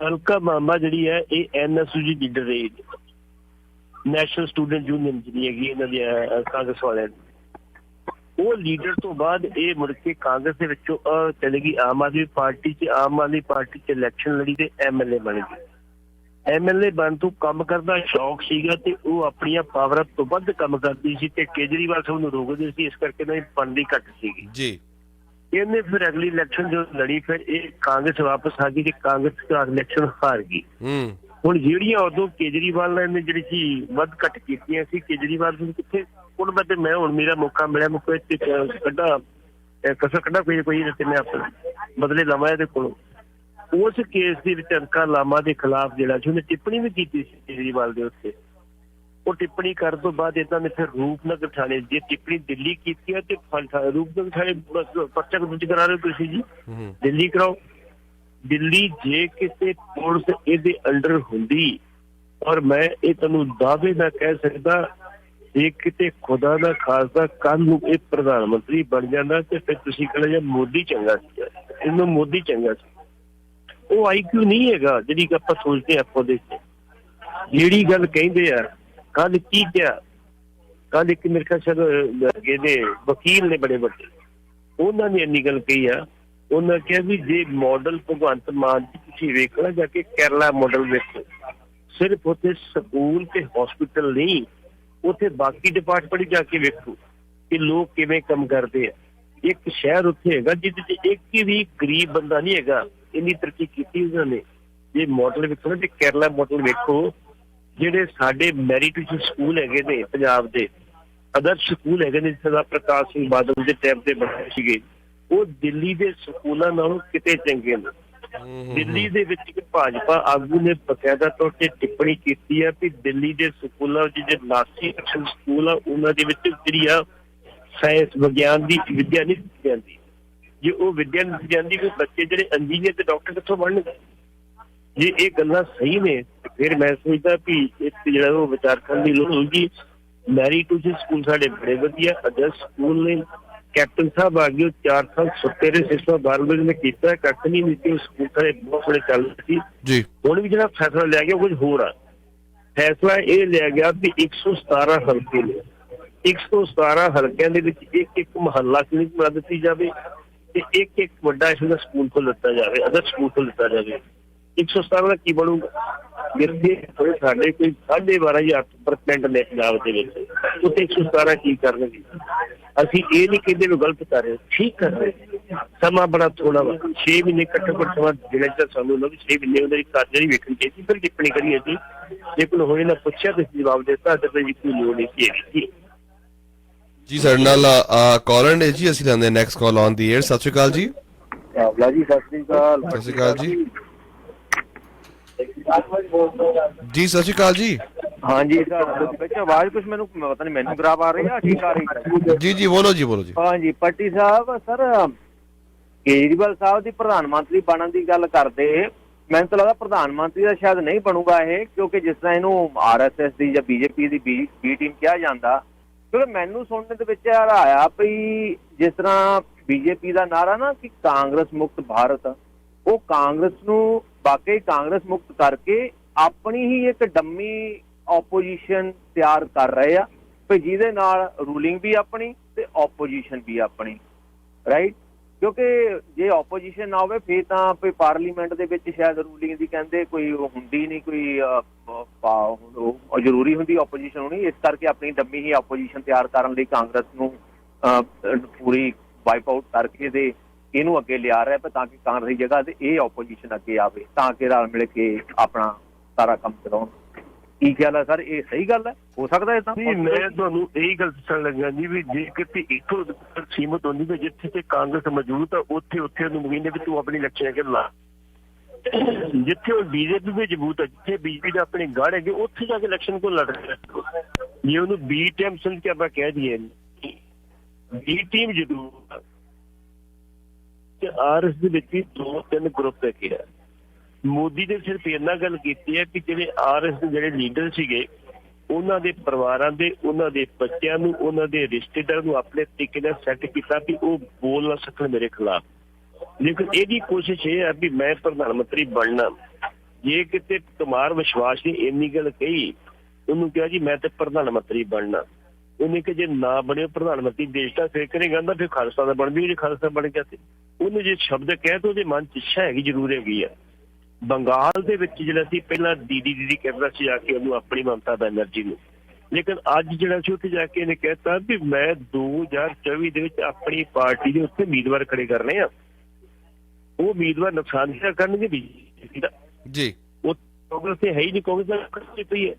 ਅਲਕਾ ਮਾਮਾ ਜਿਹੜੀ ਹੈ ਇਹ NSU ਦੀ ਲੀਡਰ ਰਹੀ, ਨੈਸ਼ਨਲ ਸਟੂਡੈਂਟ ਯੂਨੀਅਨ ਜਿਹੜੀ ਹੈਗੀ ਇਹਨਾਂ ਦੀ ਕਾਂਗਰਸ ਵਾਲਿਆਂ ਦੀ। ਉਹ ਲੀਡਰ ਤੋਂ ਬਾਅਦ ਇਹ ਮੁੜ ਕੇ ਕਾਂਗਰਸ ਦੇ ਵਿੱਚੋਂ ਚਲੇ ਗਈ ਆਮ ਆਦਮੀ ਪਾਰਟੀ 'ਚ। ਆਮ ਆਦਮੀ ਪਾਰਟੀ 'ਚ ਇਲੈਕਸ਼ਨ ਲੜੀ ਤੇ MLA ਬਣ ਗਈ। MLA ਬਣ ਤੋਂ ਕੰਮ ਕਰਦਾ ਸ਼ੌਕ ਸੀਗਾ ਤੇ ਉਹ ਆਪਣੀਆਂ ਪਾਵਰਾਂ ਤੋਂ ਵੱਧ ਕੰਮ ਕਰਦੀ ਸੀ ਤੇ ਕੇਜਰੀਵਾਲ ਸਾਹਿਬ ਨੂੰ ਰੋਕਦੇ ਸੀ, ਇਸ ਕਰਕੇ ਇਹਨਾਂ ਦੀ ਬਣਦੀ ਘੱਟ ਸੀਗੀ ਜੀ। ਇਹਨੇ ਫਿਰ ਅਗਲੀ ਇਲੈਕਸ਼ਨ ਜੋ ਲੜੀ, ਫਿਰ ਇਹ ਕਾਂਗਰਸ ਵਾਪਸ ਆ ਗਈ ਤੇ ਕਾਂਗਰਸ ਇਲੈਕਸ਼ਨ ਹਾਰ ਗਈ। ਹੁਣ ਜਿਹੜੀਆਂ ਉਦੋਂ ਕੇਜਰੀਵਾਲ ਨੇ ਜਿਹੜੀ ਸੀ ਵੱਧ ਘੱਟ ਕੀਤੀਆਂ ਸੀ, ਕੇਜਰੀਵਾਲ ਨੂੰ ਕਿੱਥੇ ਹੁਣ ਮੈਂ ਹੁਣ ਮੇਰਾ ਮੌਕਾ ਮਿਲਿਆ, ਮੈਂ ਕੋਈ ਕੱਢਾ ਕਸਰ ਕੱਢਾ ਕੋਈ ਤੇ ਮੈਂ ਆਪਣੇ ਬਦਲੇ ਲਵਾਂ ਇਹਦੇ ਕੋਲੋਂ। ਉਸ ਕੇਸ ਦੇ ਵਿੱਚ ਅਲਕਾ ਲਾਮਾ ਦੇ ਖਿਲਾਫ ਜਿਹੜਾ ਸੀ ਉਹਨੇ ਟਿੱਪਣੀ ਵੀ ਕੀਤੀ ਸੀ ਕੇਜਰੀਵਾਲ ਦੇ ਉੱਤੇ। ਉਹ ਟਿੱਪਣੀ ਕਰਨ ਤੋਂ ਬਾਅਦ ਇਹਨਾਂ ਨੇ ਫਿਰ ਰੂਪਨਗਰ ਥਾਣੇ, ਜੇ ਟਿੱਪਣੀ ਦਿੱਲੀ ਕੀਤੀ ਹੈ ਤੇ ਰੂਪਨਗਰ ਥਾਣੇ ਪਰਚਾ ਦਰਜ ਕਰਾ ਰਹੇ ਤੁਸੀਂ ਜੀ, ਦਿੱਲੀ ਕਰਾਓ। ਦਿੱਲੀ ਜੇ ਕਿਸੇ ਪੁਲਿਸ ਇਹਦੇ ਅੰਡਰ ਹੁੰਦੀ, ਔਰ ਮੈਂ ਇਹ ਤੁਹਾਨੂੰ ਦਾਅਵੇ ਨਾਲ ਕਹਿ ਸਕਦਾ, ਜੇ ਕਿਤੇ ਖੁਦਾ ਦਾ ਖਾਸਦਾ ਕੱਲ ਨੂੰ ਇਹ ਪ੍ਰਧਾਨ ਮੰਤਰੀ ਬਣ ਜਾਂਦਾ ਤੇ ਫਿਰ ਤੁਸੀਂ ਕਹਿੰਦੇ ਜਾਂ ਮੋਦੀ ਚੰਗਾ ਸੀ, ਇਹਨੂੰ ਮੋਦੀ ਚੰਗਾ ਸੀ। ਉਹ IQ ਨਹੀਂ ਹੈਗਾ ਜਿਹੜੀ ਆਪਾਂ ਸੋਚਦੇ ਆਪਾਂ ਉਹਦੇ ਚ। ਜਿਹੜੀ ਗੱਲ ਕਹਿੰਦੇ ਆ, ਕੱਲ ਕੀ ਕਿਹਾ, ਕੱਲ ਇੱਕ ਮੇਰੇ ਖਿਆਲ ਇਹਦੇ ਵਕੀਲ ਨੇ ਬੜੇ ਵੱਡੇ, ਉਹਨਾਂ ਨੇ ਇੰਨੀ ਗੱਲ ਕਹੀ ਆ। ਉਹਨਾਂ ਕਿਹਾ ਵੀ ਜੇ ਮਾਡਲ ਭਗਵੰਤ ਮਾਨ ਤੁਸੀਂ ਵੇਖਣਾ ਜਾ ਕੇ ਕੇਰਲਾ ਮਾਡਲ ਵੇਖੋ, ਸਿਰਫ ਉੱਥੇ ਸਕੂਲ ਤੇ ਹਸਪੀਟਲ ਨਹੀਂ, ਉੱਥੇ ਬਾਕੀ ਡਿਪਾਰਟਮੈਂਟ ਜਾ ਕੇ ਵੇਖੋ ਕਿ ਲੋਕ ਕਿਵੇਂ ਕੰਮ ਕਰਦੇ ਆ। ਇੱਕ ਸ਼ਹਿਰ ਉੱਥੇ ਹੈਗਾ ਜਿਹਦੇ ਚ ਇੱਕ ਵੀ ਗਰੀਬ ਬੰਦਾ ਨਹੀਂ ਹੈਗਾ, ਇੰਨੀ ਤਰੱਕੀ ਕੀਤੀ ਉਹਨਾਂ ਨੇ। ਜੇ ਮਾਡਲ ਵੇਖੋ ਨਾ ਤੇ ਕੇਰਲਾ ਮਾਡਲ ਵੇਖੋ, ਜਿਹੜੇ ਸਾਡੇ ਮੈਰੀਟੇਸ਼ਨ ਸਕੂਲ ਹੈਗੇ ਨੇ ਪੰਜਾਬ ਦੇ, ਆਦਰਸ਼ ਸਕੂਲ ਹੈਗੇ ਨੇ, ਸਰਦਾਰ ਪ੍ਰਕਾਸ਼ ਸਿੰਘ ਬਾਦਲ ਦੇ ਟਾਈਮ ਤੇ ਬਣੇ ਸੀਗੇ, ਉਹ ਦਿੱਲੀ ਦੇ ਸਕੂਲਾਂ ਨਾਲੋਂ ਕਿਤੇ ਚੰਗੇ ਨੇ। ਦਿੱਲੀ ਦੇ ਵਿੱਚ ਇੱਕ ਭਾਜਪਾ ਆਗੂ ਨੇ ਬਕਾਇਦਾ ਤੌਰ ਤੇ ਟਿੱਪਣੀ ਕੀਤੀ ਹੈ ਕਿ ਦਿੱਲੀ ਦੇ ਸਕੂਲਾਂ ਵਿੱਚ ਜੇ 89% ਸਕੂਲ ਆ ਉਹਨਾਂ ਦੇ ਵਿੱਚ ਜਿਹੜੀ ਆ ਸਾਇੰਸ ਵਿਗਿਆਨ ਦੀ ਵਿੱਦਿਆ ਨਹੀਂ ਦਿੱਤੀ ਜਾਂਦੀ। ਜੇ ਉਹ ਵਿੱਦਿਆ ਨਹੀਂ ਦਿੱਤੀ ਜਾਂਦੀ ਕੋਈ ਬੱਚੇ ਜਿਹੜੇ ਇੰਜੀਨੀਅਰ ਤੇ ਡਾਕਟਰ ਕਿੱਥੋਂ ਬਣਨਗੇ? ਜੇ ਇਹ ਗੱਲਾਂ ਸਹੀ ਨੇ ਫਿਰ ਮੈਂ ਸੋਚਦਾ ਵੀ ਇੱਕ ਜਿਹੜਾ ਉਹ ਵਿਚਾਰ ਕਰਨ ਦੀ ਲੋੜ ਹੋਊਗੀ। ਮੈਰੀਟੇਸ਼ਨ ਸਕੂਲ ਸਾਡੇ ਬੜੇ ਵਧੀਆ ਆਦਰਸ਼ ਸਕੂਲ ਨੇ। ਕੈਪਟਨ ਸਾਹਿਬ ਆ ਗਏ, 4 ਸਾਲ ਸੁੱਤੇ ਰਹੇ, 612 ਨੇ ਕੀਤਾ, ਕੱਖ ਨਹੀਂ ਨੀਤੀ। ਉਹ ਸਕੂਲ ਸਾਰੇ ਬਹੁਤ ਬੜੇ ਚੱਲ ਰਹੇ ਸੀ। ਹੁਣ ਵੀ ਜਿਹੜਾ ਫੈਸਲਾ ਲਿਆ ਗਿਆ ਕੁਝ ਹੋਰ ਆ। ਫੈਸਲਾ ਇਹ ਲਿਆ ਗਿਆ ਵੀ 117 ਹਲਕੇ ਨੇ, 117 ਹਲਕਿਆਂ ਦੇ ਵਿੱਚ ਇੱਕ ਮੁਹੱਲਾ ਕਲੀਨਿਕ ਬਣਾ ਦਿੱਤੀ ਜਾਵੇ ਤੇ ਇੱਕ ਵੱਡਾ ਇਸ ਦਾ ਸਕੂਲ ਖੋਲ ਦਿੱਤਾ ਜਾਵੇ, ਆਦਰਸ਼ ਸਕੂਲ ਖੋਲ ਦਿੱਤਾ ਜਾਵੇ। 117 ਦਾ ਕੀ ਬਣੂਗਾ? ਜਿੱਥੇ ਸਾਡੇ ਕੋਈ 12,500 ਨੇ ਪੰਜਾਬ ਦੇ ਵਿੱਚ, ਉੱਥੇ 117 ਕੀ ਕਰਨਗੇ? ਅਸੀਂ ਇਹ ਨਹੀਂ ਕਹਿੰਦੇ ਵੀ ਗਲਤ ਕਰ ਰਹੇ, ਠੀਕ ਕਰ ਰਹੇ। ਸਮਾਂ ਬੜਾ ਥੋੜਾ ਵਾ, 6 ਮਹੀਨੇ ਘੱਟੋ ਘੱਟ ਸਮਾਂ ਜਿਹੜਾ ਚਾਹ ਸਾਨੂੰ ਲੋਕ 6 ਮਹੀਨੇ ਉਹਨਾਂ ਦੀ ਕਾਰਜਕਾਰੀ ਵੇਖਣੀ ਚਾਹੀਦੀ, ਫਿਰ ਟਿੱਪਣੀ ਕਰੀਏ ਸੀ। ਜੇ ਕੋਈ ਹੋਏ ਨਾ ਪੁੱਛਿਆ ਤੁਸੀਂ ਜਵਾਬ ਦਿੱਤਾ ਤੇ ਕੋਈ ਲੋੜ ਨਹੀਂ ਸੀ ਹੈਗੀ ਜੀ। ਸਾਡੇ ਨਾਲ ਕਾਲਰ ਨੇ ਜੀ, ਅਸੀਂ ਲੈਂਦੇ next call on the air. ਸਤਿ ਸ਼੍ਰੀ ਅਕਾਲ ਜੀ। ਜੀ ਸਤਿ ਸ਼੍ਰੀ ਅਕਾਲ। ਸਤਿ ਸ਼੍ਰੀ ਅਕਾਲ ਜੀ। ਜੀ ਸਤਿ ਸ਼੍ਰੀ ਅਕਾਲ ਜੀ। ਹਾਂਜੀ ਸਰ, ਆਵਾਜ਼ ਕੁਛ ਮੈਨੂੰ ਪਤਾ ਨਹੀਂ ਮੈਨੂੰ ਖਰਾਬ ਆ ਰਹੀ ਹੈ, ਠੀਕ ਆ ਰਹੀ? ਜੀ ਜੀ ਬੋਲੋ ਜੀ, ਬੋਲੋ ਜੀ। ਹਾਂਜੀ ਪੱਟੀ ਸਾਹਿਬ, ਸਰ ਕੇਜਰੀਵਾਲ ਸਾਹਿਬ ਦੀ ਪ੍ਰਧਾਨ ਮੰਤਰੀ ਬਣਨ ਦੀ ਗੱਲ ਕਰਦੇ, ਮੈਨੂੰ ਤਾਂ ਲੱਗਦਾ ਪ੍ਰਧਾਨ ਮੰਤਰੀ ਦਾ ਸ਼ਾਇਦ ਨਹੀਂ ਬਣੂਗਾ ਇਹ, ਕਿਉਂਕਿ ਜਿਸ ਤਰ੍ਹਾਂ ਇਹਨੂੰ RSS ਦੀ ਜਾਂ BJP ਦੀ B ਟੀਮ ਕਿਹਾ ਜਾਂਦਾ, ਕਿਉਂਕਿ ਮੈਨੂੰ ਸੁਣਨ ਦੇ ਵਿੱਚ ਆਇਆ ਵੀ ਜਿਸ ਤਰ੍ਹਾਂ BJP ਦਾ ਨਾਰਾ ਨਾ ਕਿ ਕਾਂਗਰਸ ਮੁਕਤ ਭਾਰਤ, ਉਹ ਕਾਂਗਰਸ ਨੂੰ ਵਾਕਈ ਕਾਂਗਰਸ ਮੁਕਤ ਕਰਕੇ ਆਪਣੀ ਹੀ ਇੱਕ ਡੰਮੀ ਆਪੋਜੀਸ਼ਨ ਤਿਆਰ ਕਰ ਰਹੇ ਆ ਵੀ ਜਿਹਦੇ ਨਾਲ ਰੂਲਿੰਗ ਵੀ ਆਪਣੀ ਤੇ ਆਪੋਜੀਸ਼ਨ ਵੀ ਆਪਣੀ, ਰਾਈਟ? ਕਿਉਂਕਿ ਜੇ ਆਪੋਜੀਸ਼ਨ ਨਾ ਹੋਵੇ ਫਿਰ ਤਾਂ ਪਾਰਲੀਮੈਂਟ ਦੇ ਵਿੱਚ ਸ਼ਾਇਦ ਰੂਲਿੰਗ ਦੀ ਕਹਿੰਦੇ ਕੋਈ ਹੁੰਦੀ ਨਹੀਂ, ਕੋਈ ਜ਼ਰੂਰੀ ਹੁੰਦੀ ਆਪੋਜੀਸ਼ਨ ਹੋਣੀ। ਇਸ ਕਰਕੇ ਆਪਣੀ ਡੰਮੀ ਹੀ ਆਪੋਜੀਸ਼ਨ ਤਿਆਰ ਕਰਨ ਲਈ ਕਾਂਗਰਸ ਨੂੰ ਪੂਰੀ ਵਾਈਪ ਆਊਟ ਕਰਕੇ ਤੇ ਇਹਨੂੰ ਅੱਗੇ ਲਿਆ ਰਿਹਾ ਤਾਂ ਕਿ ਕਾਂਗਰਸ ਦੀ ਜਗ੍ਹਾ ਤੇ ਇਹ ਆਪੋਜੀਸ਼ਨ ਅੱਗੇ ਆਵੇ ਤਾਂ ਕਿ ਰਲ ਮਿਲ ਕੇ ਆਪਣਾ ਸਾਰਾ ਕੰਮ ਚਲਾਉਣ। ਕੀ ਖਿਆਲ ਹੈ ਸਰ, ਇਹ ਸਹੀ ਗੱਲ ਹੈ? ਹੋ ਸਕਦਾ ਏਦਾਂ? ਮੈਂ ਤੁਹਾਨੂੰ ਇਹੀ ਗੱਲ ਦੱਸਣ ਲੱਗਾ ਜੀ ਵੀ ਜੇ ਕਿਤੇ ਇੱਥੋਂ ਸੀਮਤ ਹੁੰਦੀ ਵੀ ਜਿੱਥੇ ਤੇ ਕਾਂਗਰਸ ਮੌਜੂਦ ਆ ਉੱਥੇ ਉਹਨੂੰ ਮਹੀਨੇ ਵੀ ਤੂੰ ਆਪਣੀ ਇਲੈਕਸ਼ਨ ਕੇ ਲਾ। ਜਿੱਥੇ ਉਹ BJP ਵੀ ਮਜ਼ਬੂਤ ਹੈ, ਜਿੱਥੇ BJP ਦੇ ਆਪਣੇ ਗਾੜ ਹੈਗੇ, ਉੱਥੇ ਜਾ ਕੇ ਇਲੈਕਸ਼ਨ ਕੋ ਲੜ ਰਿਹਾ। ਜੇ ਉਹਨੂੰ B ਟੀਮ ਸੁਣ ਕੇ ਆਪਾਂ ਕਹਿ ਦਈਏ, B ਟੀਮ ਜ਼ਰੂਰ ਤੇ ਆਰਐਸ ਦੇ ਵਿੱਚ ਵੀ 2-3 ਗਰੁੱਪ ਹੈਗੇ ਆ। ਮੋਦੀ ਨੇ ਸਿਰਫ ਇੰਨਾ ਗੱਲ ਕੀਤੀ ਹੈ ਕਿ ਜਿਹੜੇ ਆਰਐਸ ਦੇ ਜਿਹੜੇ ਲੀਡਰ ਸੀਗੇ ਉਹਨਾਂ ਦੇ ਪਰਿਵਾਰਾਂ ਦੇ, ਉਹਨਾਂ ਦੇ ਬੱਚਿਆਂ ਨੂੰ, ਉਹਨਾਂ ਦੇ ਰਿਸ਼ਤੇਦਾਰਾਂ ਨੂੰ ਆਪਣੇ ਤਰੀਕੇ ਨਾਲ ਸੈੱਟ ਕੀਤਾ ਵੀ ਉਹ ਬੋਲ ਨਾ ਸਕਣ ਮੇਰੇ ਖਿਲਾਫ। ਲੇਕਿਨ ਇਹਦੀ ਕੋਸ਼ਿਸ਼ ਇਹ ਹੈ ਵੀ ਮੈਂ ਪ੍ਰਧਾਨ ਮੰਤਰੀ ਬਣਨਾ। ਜੇ ਕਿਤੇ ਕੁਮਾਰ ਵਿਸ਼ਵਾਸ ਨੇ ਇੰਨੀ ਗੱਲ ਕਹੀ, ਉਹਨੂੰ ਕਿਹਾ ਜੀ ਮੈਂ ਤੇ ਪ੍ਰਧਾਨ ਮੰਤਰੀ ਬਣਨਾ, ਉਹਨੇ ਕਿ ਜੇ ਨਾ ਬਣੇ ਪ੍ਰਧਾਨ ਮੰਤਰੀ ਦੇਸ਼ ਦਾ ਫਿਰ ਕਰੇਗਾ ਨਾ ਫਿਰ ਖਾਲਸਾ ਦਾ ਬਣਦੀ। ਜੇ ਖਾਲਸਾ ਬਣ ਗਿਆ ਤੇ ਉਹਨੇ ਜੇ ਸ਼ਬਦ ਕਹਿ ਤਾਂ ਉਹਦੇ ਮਨ 'ਚ ਇੱਛਾ ਹੈਗੀ, ਜ਼ਰੂਰ ਹੈਗੀ ਆ। ਬੰਗਾਲ ਦੇ ਵਿੱਚ ਜਿਹੜਾ ਸੀ ਪਹਿਲਾਂ ਦੀਦੀ ਕਹਿੰਦਾ ਸੀ ਜਾ ਕੇ ਉਹਨੂੰ ਆਪਣੀ ਮਮਤਾ ਬੈਨਰਜੀ ਨੂੰ, ਲੇਕਿਨ ਅੱਜ ਜਿਹੜਾ ਸੀ ਉੱਥੇ ਜਾ ਕੇ ਇਹਨੇ ਕਹਿਤਾ ਵੀ ਮੈਂ 2024 ਦੇ ਵਿੱਚ ਆਪਣੀ ਪਾਰਟੀ ਦੇ ਉੱਤੇ ਉਮੀਦਵਾਰ ਖੜੇ ਕਰਨੇ ਆ। ਉਹ ਉਮੀਦਵਾਰ ਨੁਕਸਾਨ ਹੀ ਕਰਨਗੇ ਬੀਜੇਪੀ ਦਾ ਜੀ। ਉਹ ਕਾਂਗਰਸ ਤੇ ਹੈ ਹੀ ਨਹੀਂ, ਕਾਂਗਰਸ ਦਾ ਕਰਦੀ ਪਈ ਹੈ।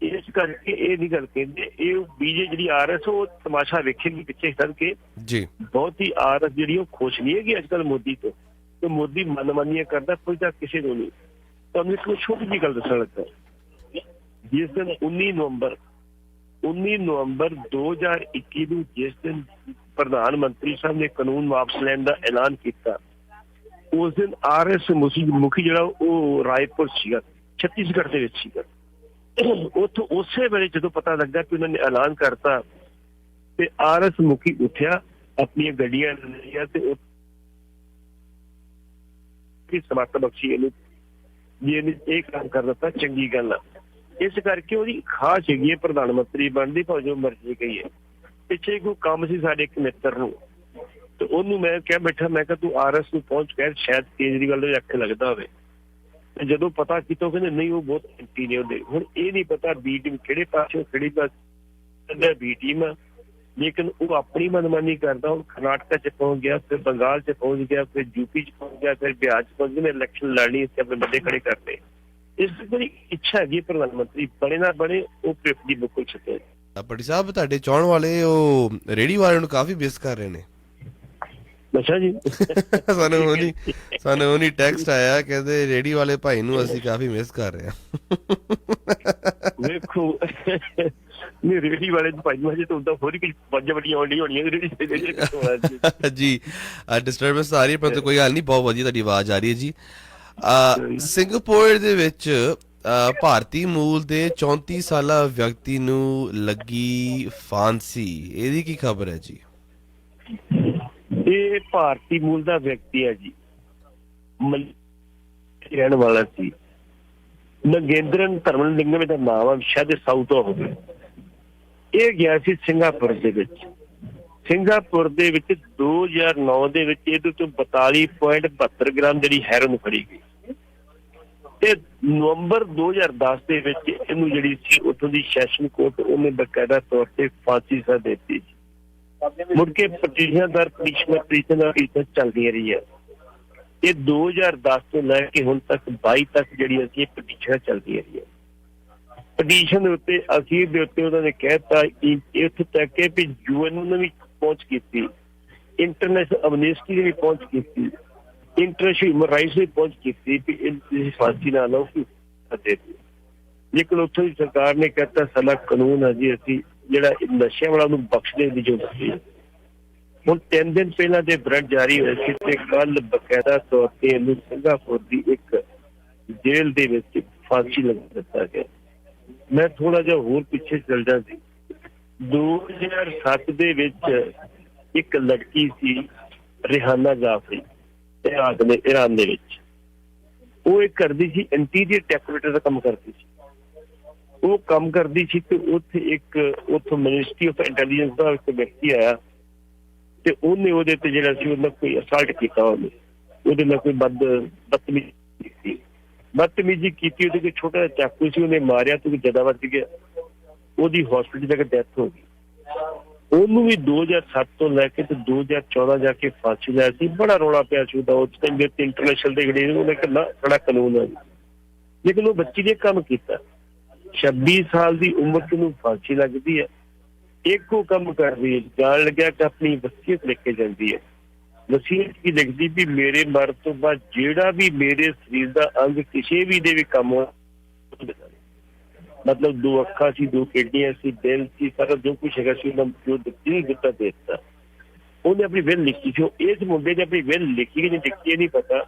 ਇਸ ਕਰਕੇ ਇਹ ਨਹੀਂ ਗੱਲ ਕਹਿੰਦੇ, ਇਹ ਬੀਜੇ ਜਿਹੜੀ ਆਰਐਸ ਉਹ ਤਮਾਸ਼ਾ ਵੇਖੇਗੀ ਪਿੱਛੇ ਕਰਕੇ ਜੀ। ਬਹੁਤੀ ਆਰਐਸ ਜਿਹੜੀ ਉਹ ਖੁਸ਼ ਨਹੀਂ ਹੈਗੀ ਅੱਜ ਕੱਲ੍ਹ ਮੋਦੀ ਤੋਂ, ਤੇ ਮੋਦੀ ਮਨਮਾਨੀਆਂ ਕਰਦਾ, ਪੁੱਛਦਾ ਕਿਸੇ ਨੂੰ ਨਹੀਂ। ਤੁਹਾਨੂੰ ਇੱਕ ਛੋਟੀ ਜਿਹੀ ਗੱਲ ਦੱਸਣ ਲੱਗਾ, ਜਿਸ ਦਿਨ 19 ਨਵੰਬਰ 2021 ਨੂੰ ਜਿਸ ਦਿਨ ਪ੍ਰਧਾਨ ਮੰਤਰੀ ਸਾਹਿਬ ਨੇ ਕਾਨੂੰਨ ਵਾਪਸ ਲੈਣ ਦਾ ਐਲਾਨ ਕੀਤਾ, ਉਸ ਦਿਨ ਆਰਐਸ ਮੁਖੀ ਜਿਹੜਾ ਉਹ ਰਾਏਪੁਰ ਸੀਗਾ, ਛੱਤੀਸਗੜ੍ਹ ਦੇ ਵਿੱਚ ਸੀਗਾ। ਉੱਥੋਂ ਉਸੇ ਵੇਲੇ ਜਦੋਂ ਪਤਾ ਲੱਗਾ ਕਿ ਉਹਨਾਂ ਨੇ ਐਲਾਨ ਕਰਤਾ ਤੇ ਆਰਐਸ ਮੁਖੀ ਉੱਠਿਆ, ਆਪਣੀਆਂ ਗੱਡੀਆਂ ਲਈਆਂ ਤੇ ਸਮਰਥ ਬਖਸ਼ੀ ਇਹਨੂੰ ਜੀ ਇਹਨੇ ਇਹ ਕੰਮ ਕਰ ਦਿੱਤਾ, ਚੰਗੀ ਗੱਲ ਆ। ਇਸ ਕਰਕੇ ਉਹਦੀ ਖਾਸ ਹੈਗੀ ਹੈ ਪ੍ਰਧਾਨ ਮੰਤਰੀ ਬਣਦੀ, ਭਾਵੇਂ ਜੋ ਮਰਜ਼ੀ ਕਹੀਏ। ਪਿੱਛੇ ਕੋਈ ਕੰਮ ਸੀ ਸਾਡੇ ਇੱਕ ਮਿੱਤਰ ਨੂੰ, ਤੇ ਉਹਨੂੰ ਮੈਂ ਕਿਹਾ ਬੈਠਾ, ਮੈਂ ਕਿਹਾ ਤੂੰ ਆਰਐਸ ਨੂੰ ਪਹੁੰਚ ਕੇ ਸ਼ਾਇਦ ਕੇਜਰੀਵਾਲ ਦੇ ਅੱਖੇ ਲੱਗਦਾ ਹੋਵੇ। ਤੇ ਜਦੋਂ ਪਤਾ ਕੀਤਾ ਉਹ ਕਹਿੰਦੇ ਨਹੀਂ ਉਹ ਬਹੁਤ ਐਂਟੀ ਨੇ ਉਹਦੇ। ਹੁਣ ਇਹ ਨਹੀਂ ਪਤਾ ਬੀ ਟੀਮ ਕਿਹੜੇ ਪਾਸੇ ਖੜੀ ਬੀ ਟੀਮ ਆ, ਲੇਕਿਨ ਉਹ ਆਪਣੀ ਮਨਮਾਨੀ ਕਰਦਾ। ਹੁਣ ਕਰਨਾਟਕਾ 'ਚ ਪਹੁੰਚ ਗਿਆ, ਫਿਰ ਬੰਗਾਲ 'ਚ ਪਹੁੰਚ ਗਿਆ, ਫਿਰ ਯੂਪੀ 'ਚ ਪਹੁੰਚ ਗਿਆ, ਫਿਰ ਬਿਹਾਰ 'ਚ ਪਹੁੰਚ ਗਿਆ। ਇਲੈਕਸ਼ਨ ਲੜਨੀ ਇੱਥੇ ਆਪਣੇ ਬੰਦੇ ਖੜੇ ਕਰਤੇ। ਇਸ ਦੀ ਇੱਛਾ ਹੈਗੀ ਪ੍ਰਧਾਨ ਮੰਤਰੀ ਬਣੇ ਨਾ ਬਣੇ, ਉਹ ਪਿੱਪ ਦੀ ਬਿਲਕੁਲ ਛੱਡੇ। ਭੱਟੀ ਸਾਹਿਬ ਤੁਹਾਡੇ ਚਾਹਣ ਵਾਲੇ ਉਹ ਰੇਹੜੀ ਵਾਲਿਆਂ ਨੂੰ ਕਾਫੀ ਮਿਸ ਕਰ ਰਹੇ ਨੇ। ਅੱਛਾ ਜੀ। ਸਾਨੂੰ ਉਹਨੀ ਟੈਕਸਟ ਆਇਆ, ਕਹਿੰਦੇ ਰੇਹੜੀ ਵਾਲੇ ਭਾਈ ਨੂੰ ਅਸੀਂ ਕਾਫੀ ਮਿਸ ਕਰ ਰਹੇ ਹਾਂ। ਵੇਖੋ ਨਹੀਂ ਰੇਹੜੀ ਵਾਲੇ ਭਾਈ ਨੂੰ ਹਜੇ ਤਾਂ ਉਦਾਂ ਹੋਰ ਹੀ ਕੁਝ ਵੱਡੀਆਂ ਵੱਡੀਆਂ ਆਉਂਦੀਆਂ ਹੋਣੀਆਂ ਜੀ। ਡਿਸਟਰਬੈਂਸ ਆ ਰਹੀ ਹੈ ਪਰ ਕੋਈ ਗੱਲ ਨਹੀਂ, ਬਹੁਤ ਵਧੀਆ ਤੁਹਾਡੀ ਆਵਾਜ਼ ਆ ਰਹੀ ਹੈ ਜੀ। ਸਿੰਗਾਪੁਰ ਦੇ ਵਿੱਚ ਭਾਰਤੀ ਮੂਲ ਦੇ 34 ਸਾਲਾ ਵਿਅਕਤੀ ਨੂੰ ਲੱਗੀ ਫਾਂਸੀ, ਇਹਦੀ ਕੀ ਖਬਰ ਹੈ ਜੀ? ਇਹ ਭਾਰਤੀ ਮੂਲ ਦਾ ਵਿਅਕਤੀ ਹੈ ਜੀ, ਰਹਿਣ ਵਾਲਾ ਸੀ। ਨਗੇਂਦਰਨ ਧਰਮਲਿੰਗਮ ਦਾ ਨਾਮ ਆ, ਸ਼ਾਇਦ ਸਾਊਥ ਹੋਵੇ। ਇਹ ਗਿਆ ਸੀ ਸਿੰਗਾਪੁਰ ਦੇ ਵਿੱਚ। ਸਿੰਗਾਪੁਰ ਦੇ ਵਿੱਚ 2009 ਦੇ ਵਿੱਚ ਇਹਦੇ ਤੋਂ 42.72 ਗ੍ਰਾਮ ਜਿਹੜੀ ਹੈਰੋਇਨ ਫੜੀ ਗਈ। ਤੇ ਨਵੰਬਰ 2010 ਦੇ ਵਿੱਚ ਇਹਨੂੰ ਜਿਹੜੀ ਸੀ ਉੱਥੋਂ ਦੀ ਸੈਸ਼ਨ ਕੋਰਟ ਉਹਨੇ ਬਕਾਇਦਾ ਤੌਰ ਤੇ ਫਾਂਸੀ ਸਜ਼ਾ ਦਿੱਤੀ ਸੀ। ਮੁੜ ਕੇ ਪਟੀਸ਼ਨਾਂ ਦਰ ਪਟੀਸ਼ਨ ਚੱਲਦੀਆਂ ਰਹੀਆਂ। ਇਹ 2010 ਤੋਂ ਲੈ ਕੇ ਹੁਣ ਤੱਕ 22 ਤੱਕ ਜਿਹੜੀ ਅਸੀਂ ਪਟੀਸ਼ਨਾਂ ਚੱਲਦੀਆਂ ਰਹੀਆਂ। ਪਟੀਸ਼ਨ ਦੇ ਉੱਤੇ ਅਖੀਰ ਦੇ ਉੱਤੇ ਉਹਨਾਂ ਨੇ ਕਹਿਤਾ ਇੱਥੇ ਤੱਕ ਕਿ ਵੀ UN ਨੇ ਵੀ ਪਹੁੰਚ ਕੀਤੀ, ਇੰਟਰਨੈਸ਼ਨਲ ਅਮਨਿਸਟੀ ਨੇ ਵੀ ਪਹੁੰਚ ਕੀਤੀ, ਇੰਟਰਨੈਸ਼ਨਲ ਹਿਊਮਨ ਰਾਈਟਸ ਨੇ ਪਹੁੰਚ ਕੀਤੀ ਵੀ ਇਹ ਫਾਂਸੀ ਨਾ ਲਓ। ਲੇਕਿਨ ਉੱਥੋਂ ਦੀ ਸਰਕਾਰ ਨੇ ਕਹਿਤਾ ਸਾਡਾ ਕਾਨੂੰਨ ਹੈ ਜੀ, ਅਸੀਂ ਜਿਹੜਾ ਨਸ਼ਿਆਂ ਵਾਲਾ ਉਹਨੂੰ ਬਖਸ਼ ਦੇਣ ਦੀ ਜ਼ਰੂਰਤ ਸੀ। ਹੁਣ 3 ਦਿਨ ਪਹਿਲਾਂ ਦੇ ਵਾਰੰਟ ਜਾਰੀ ਹੋਏ ਸੀ ਤੇ ਕੱਲ ਬਕਾਇਦਾ ਤੌਰ ਤੇ ਇਹਨੂੰ ਸਿੰਗਾਪੁਰ ਦੀ ਇੱਕ ਜੇਲ੍ਹ ਦੇ ਵਿੱਚ ਫਾਂਸੀ ਲਗਾ ਦਿੱਤਾ ਗਿਆ। ਮੈਂ ਥੋੜਾ ਜਿਹਾ ਹੋਰ ਪਿੱਛੇ ਚੱਲ ਜਾ ਸੀ। 2007 ਦੇ ਵਿੱਚ ਇੱਕ ਲੜਕੀ ਸੀ ਰਿਹਾਨਾ ਜਾਫਰੀ, ਇਰਾਨ ਦੇ ਵਿੱਚ। ਉਹ ਇੱਕ ਕਰਦੀ ਸੀ ਇੰਟੀਰੀਅਰ ਡੈਕੋਰੇਟਰ ਦਾ ਕੰਮ ਕਰਦੀ ਸੀ। ਉਹ ਕੰਮ ਕਰਦੀ ਸੀ ਤੇ ਉੱਥੇ ਉੱਥੋਂ ਮਿਨਿਸਟਰੀ ਆਫ ਇੰਟੈਲੀਜੈਂਸ ਦਾ ਇੱਕ ਵਿਅਕਤੀ ਆਇਆ ਤੇ ਉਹਨੇ ਉਹਦੇ ਤੇ ਜਿਹੜਾ ਸੀ ਉਹਨਾਂ ਕੋਈ ਅਸਾਲਟ ਕੀਤਾ, ਉਹਦੇ ਨਾਲ ਕੋਈ ਬਦਤਮੀਜ਼ੀ ਕੀਤੀ। ਉਹਦੇ ਕੋਈ ਛੋਟਾ ਜਿਹਾ ਚਾਕੂ ਸੀ, ਉਹਨੇ ਮਾਰਿਆ ਤੇ ਜ਼ਿਆਦਾ ਵੱਜ ਗਿਆ, ਉਹਦੀ ਹਸਪੀਟਲ ਜਾ ਕੇ ਡੈਥ ਹੋ ਗਈ। ਉਹਨੂੰ ਵੀ 2007 ਤੋਂ ਲੈ ਕੇ ਤੇ 2014 ਜਾ ਕੇ ਫਾਂਸੀ ਲਿਆ ਸੀ। ਬੜਾ ਰੌਲਾ ਪਿਆ ਸੀ ਉਹਦਾ। ਉਸ ਟਾਈਮ ਦੇ ਇੰਟਰਨੈਸ਼ਨਲ ਦੇ ਜਿਹੜੇ ਉਹਨੇ ਕਿੰਨਾ ਬੜਾ ਕਾਨੂੰਨ ਹੈ, ਲੇਕਿਨ ਉਹ ਬੱਚੀ ਨੇ ਕੰਮ ਕੀਤਾ। 26 ਸਾਲ ਦੀ ਉਮਰ ਚ ਉਹਨੂੰ ਫਾਂਸੀ ਲੱਗਦੀ ਹੈ। ਇੱਕੋ ਕੰਮ ਕਰਦੀ ਹੈ, ਜਾਣ ਲੱਗਿਆ ਕਿ ਆਪਣੀ ਵਸੀਅਤ ਲਿਖ ਕੇ ਜਾਂਦੀ ਹੈ। ਵਸੀਅਤ ਕੀ ਲਿਖਦੀ ਵੀ ਮੇਰੇ ਮਰਨ ਤੋਂ ਬਾਅਦ ਜਿਹੜਾ ਵੀ ਮੇਰੇ ਸਰੀਰ ਦਾ ਅੰਗ ਕਿਸੇ ਵੀ ਦੇ ਵੀ ਕੰਮ ਮਤਲਬ 2 ਅੱਖਾਂ ਸੀ, 2 ਕਿਡਨੀਆਂ ਸੀ, ਦਿਲ ਸੀ, ਸਾਰਾ ਜੋ ਕੁਛ ਹੈਗਾ ਸੀ ਉਹਨਾਂ ਜੋ ਦਿੱਤਾ ਦੇ ਦਿੱਤਾ। ਉਹਨੇ ਆਪਣੀ ਵਿਲ ਲਿਖੀ ਸੀ। ਇਸ ਮੁੰਡੇ ਨੇ ਆਪਣੀ ਵਿਲ ਲਿਖੀ ਕਿ ਨਹੀਂ ਲਿਖੀ ਇਹ ਨਹੀਂ ਪਤਾ,